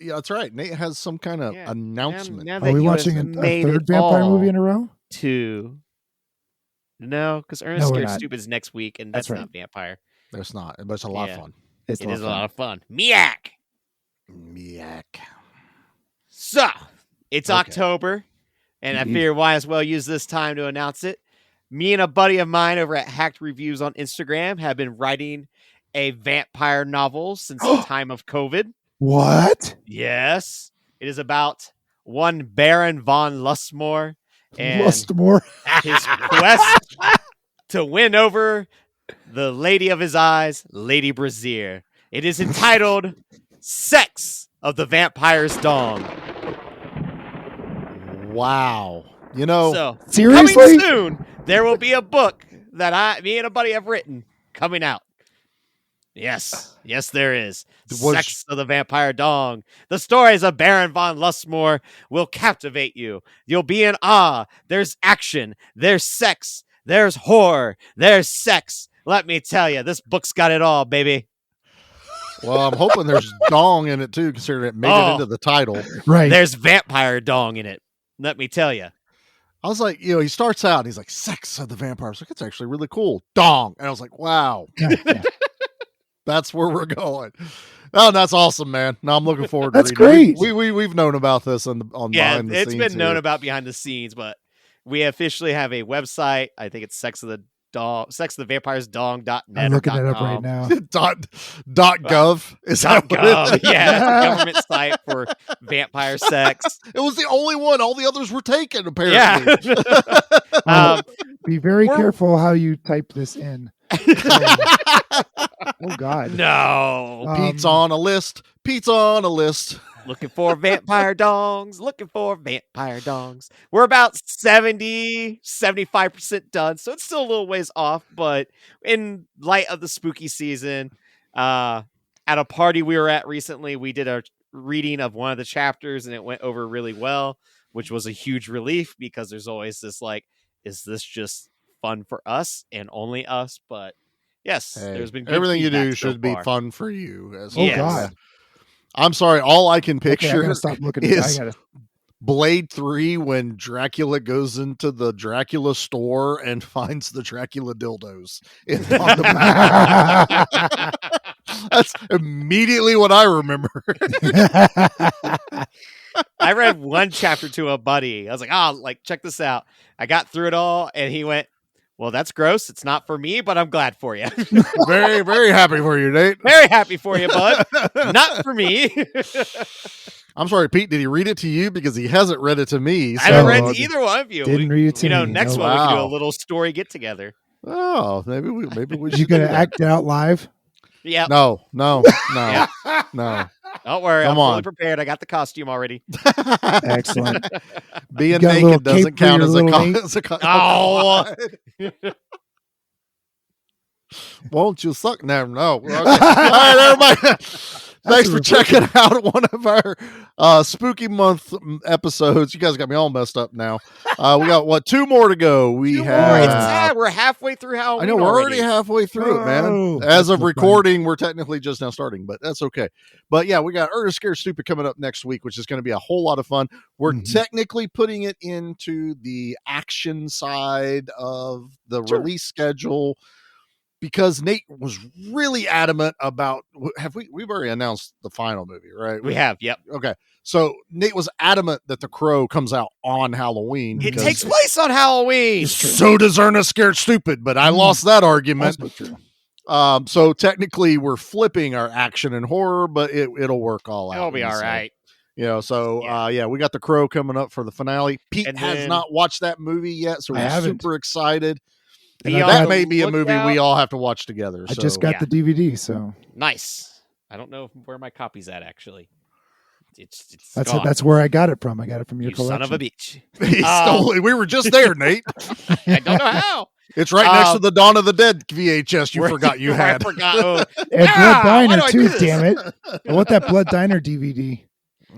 Yeah, that's right. Nate has some kind of announcement. Now Are that we you watching have a made third it vampire all movie in a row? No, because Ernest No, we're Scared not. Stupid is next week, and That's that's right. not vampire. There's not, but it's a lot of Yeah. fun. It's It is a fun. lot of fun. Miak! Miak. So, it's Okay. October, and I Indeed. figure why as well use this time to announce it. Me and a buddy of mine over at Hacked Reviews on Instagram have been writing a vampire novel since the time of COVID. What? Yes. It is about one Baron von Lustmore and Lustmore. his quest to win over the lady of his eyes, Lady Brazier. It is entitled Sex of the Vampire's Dong. Wow. So seriously? Coming soon, there will be a book that me and a buddy have written coming out. Yes, there is. Sex of the Vampire Dong. The stories of Baron von Lustmore will captivate you. You'll be in awe. There's action. There's sex. There's horror. There's sex. Let me tell you, this book's got it all, baby. Well, I'm hoping there's dong in it too, considering it made it into the title. Right. There's vampire dong in it. Let me tell you. I was like, he starts out and he's like, sex of the vampire. I was like, it's actually really cool. Dong. And I was like, wow. Yeah. That's where we're going. Oh, that's awesome, man. Now I'm looking forward to That's reading it. great. We've known about this on behind the it's scenes been known here. about behind the scenes, but we officially have a website. I think it's sexofthevampiresdong.net. I'm looking it up right now. .gov. Is that what .gov. it is? Yeah, it's a government site for vampire sex. It was the only one. All the others were taken, apparently. Yeah. Be very careful how you type this in. Oh God. No. Pete's on a list. Pete's on a list. Looking for vampire dongs. Looking for vampire dongs. We're about 75% done, so it's still a little ways off, but in light of the spooky season, at a party we were at recently, we did a reading of one of the chapters and it went over really well, which was a huge relief because there's always this like, is this just fun for us and only us? But yes, there's been good everything you do feedback so should be far. fun for you. God. I'm sorry. All I can Okay, I picture gotta stop looking at is I gotta Blade 3 when Dracula goes into the Dracula store and finds the Dracula dildos. That's immediately what I remember. I read one chapter to a buddy. I was like, check this out. I got through it all, and he went, well, that's gross. It's not for me, but I'm glad for you. Very, very happy for you, Nate. Very happy for you, bud. Not for me. I'm sorry, Pete. Did he read it to you? Because he hasn't read it to me. I haven't read to either one of you. Didn't read it to me. Next No. one we can do a Wow. little story get together. Oh, maybe we should. You gonna do that. act it out live? Yeah. No. No. Yeah. No. Don't worry. Come I'm on. fully prepared. I got the costume already. Excellent. Being You got a little naked doesn't cape for count your as a little Nate? Oh. Won't you suck? No. Okay. All right, everybody. Thanks for checking out one of our spooky month episodes. You guys got me all messed up now. We got two more to go. We It's have. sad. We're halfway through Halloween. I know we're already halfway through it, man. Oh, As of that's recording, we're technically just now starting, but that's okay. But yeah, we got Ernest Scared Stupid coming up next week, which is going to be a whole lot of fun. We're technically putting it into the action side of the release schedule because Nate was really adamant about. We've already announced the final movie, right? We have. Yep. Okay. So Nate was adamant that The Crow comes out on Halloween. It because takes place on Halloween. so does Ernest Scared Stupid, but I lost that argument. Also true. So technically we're flipping our action and horror, but it'll work all out. It'll be all right. We got The Crow coming up for the finale. Pete And has then- not watched that movie yet, so I we're haven't. super excited. Be And on that the may be a movie lookout. we all have to watch together. I just got the DVD, so Nice. I don't know where my copy's at actually. It's that's where I got it from. I got it from your you collection. son of a bitch. He stole it. We were just there, Nate. I don't know how. It's right next to the Dawn of the Dead VHS you forgot you had. I forgot. And Blood why do Diner I too, do this? damn it. I want that Blood Diner DVD.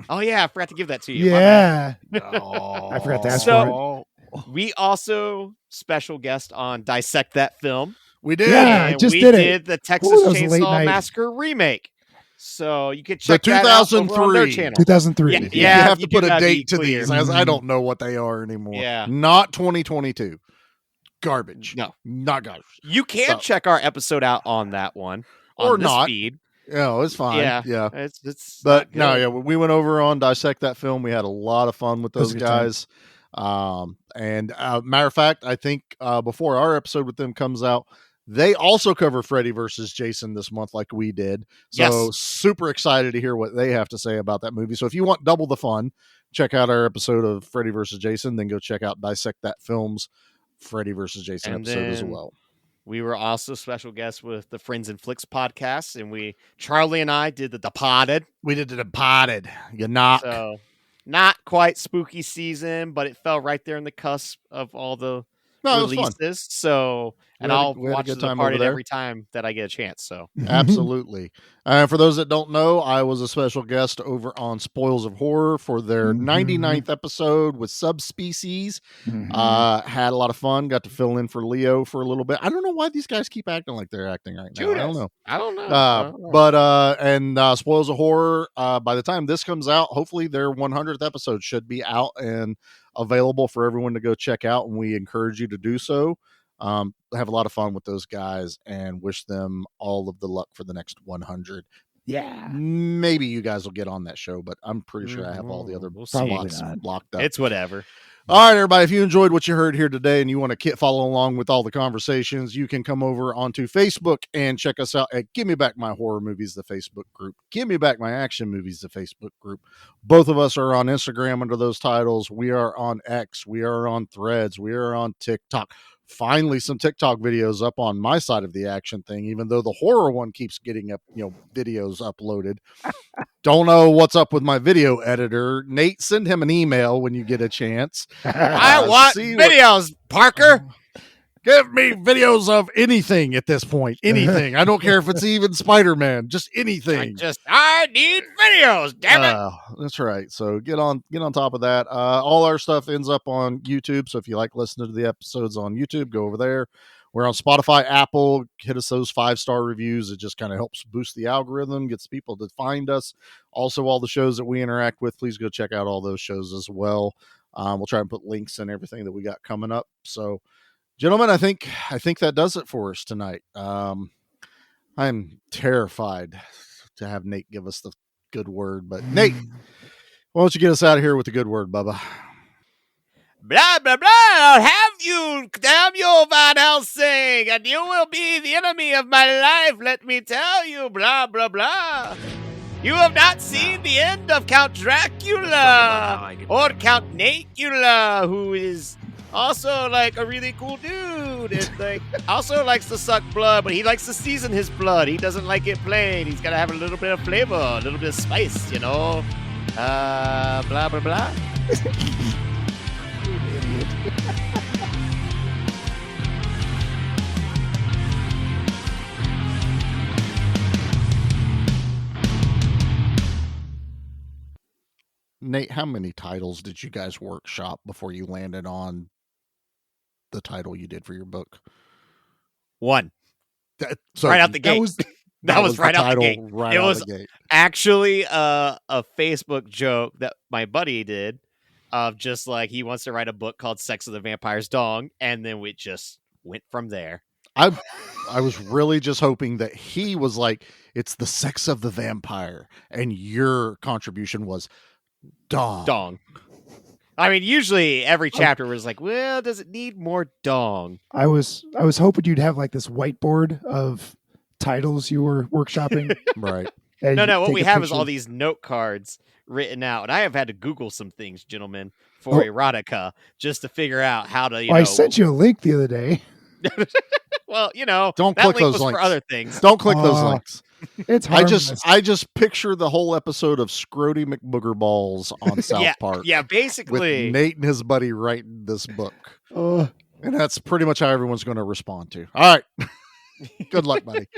Oh yeah, I forgot to give that to you. My Yeah. Oh, I forgot to ask So- for We also special guest on Dissect That Film. We did. Yeah, I And just we did it. did the Texas Ooh, that was a late Chainsaw night. Massacre remake. So you can The check that out over on their 2003. channel. 2003. Yeah, You yeah, have to you put do a gotta be date to clear. these, as I don't know what they are anymore. Yeah. Not 2022. Garbage. No. Not garbage. You can So- check our episode out on that one. Or on this not. feed. Yeah, it's fine. Yeah. It's But not good. we went over on Dissect That Film. We had a lot of fun with those That was a good time. guys. And matter of fact, I think before our episode with them comes out, they also cover Freddy versus Jason this month, like we did. So Yes. super excited to hear what they have to say about that movie. So if you want double the fun, check out our episode of Freddy versus Jason. Then go check out Dissect That Film's Freddy versus Jason And episode as then well. We were also special guests with the Friends and Flicks podcast, and Charlie and I did the Departed. We did The Departed. You knock. So not quite spooky season, but it fell right there in the cusp of all the No, it was fun. releases. So And I'll watch The Departed every time that I get a chance. So absolutely. For those that don't know, I was a special guest over on Spoils of Horror for their 99th episode with Subspecies. Had a lot of fun. Got to fill in for Leo for a little bit. I don't know why these guys keep acting like they're acting right now. I don't know. And Spoils of Horror, by the time this comes out, hopefully their 100th episode should be out and available for everyone to go check out, and we encourage you to do so. Have a lot of fun with those guys and wish them all of the luck for the next 100. Yeah. Maybe you guys will get on that show, but I'm pretty sure I have all the other slots locked up. It's whatever. All right, everybody, if you enjoyed what you heard here today and you want to follow along with all the conversations, you can come over onto Facebook and check us out at Give Me Back My Horror Movies, the Facebook group. Give Me Back My Action Movies, the Facebook group. Both of us are on Instagram under those titles. We are on X. We are on Threads. We are on TikTok. Finally, some TikTok videos up on my side of the action thing, even though the horror one keeps getting up, videos uploaded. Don't know what's up with my video editor. Nate, send him an email when you get a chance. I want videos, Parker. Give me videos of anything at this point. Anything. I don't care if it's even Spider-Man. Just anything. I need videos, damn it. That's right. So get on top of that. All our stuff ends up on YouTube. So if you like listening to the episodes on YouTube, go over there. We're on Spotify, Apple. Hit us those 5-star reviews. It just kind of helps boost the algorithm, gets people to find us. Also, all the shows that we interact with, please go check out all those shows as well. We'll try and put links and everything that we got coming up. So, gentlemen, I think that does it for us tonight. I'm terrified to have Nate give us the good word, but Nate, why don't you get us out of here with the good word, Bubba? Blah, blah, blah, I'll have you, damn you, Van Helsing, and you will be the enemy of my life, let me tell you, blah, blah, blah. You have not seen the end of Count Dracula, or Count Nacula, who is also like a really cool dude, and like also likes to suck blood, but he likes to season his blood. He doesn't like it plain. He's got to have a little bit of flavor, a little bit of spice, blah, blah, blah. Nate, how many titles did you guys workshop before you landed on the title you did for your book? One. So right out the gate. That was right out the gate. Right it out was the gate. Actually a Facebook joke that my buddy did of just like he wants to write a book called Sex of the Vampire's Dong, and then we just went from there. I was really just hoping that he was like, it's the sex of the vampire, and your contribution was dong. I mean, usually every chapter was like, well, does it need more dong? I was hoping you'd have like this whiteboard of titles you were workshopping. Right. No, what we have is all these note cards written out, and I have had to Google some things, gentlemen, for erotica just to figure out how to, I sent you a link the other day. Well, don't that click link those was links. for other things. Don't click those links. It's harmless. I just picture the whole episode of Scrody McBooger Balls on South Park. Yeah, basically. With Nate and his buddy writing this book. And that's pretty much how everyone's going to respond to. All right. Good luck, buddy.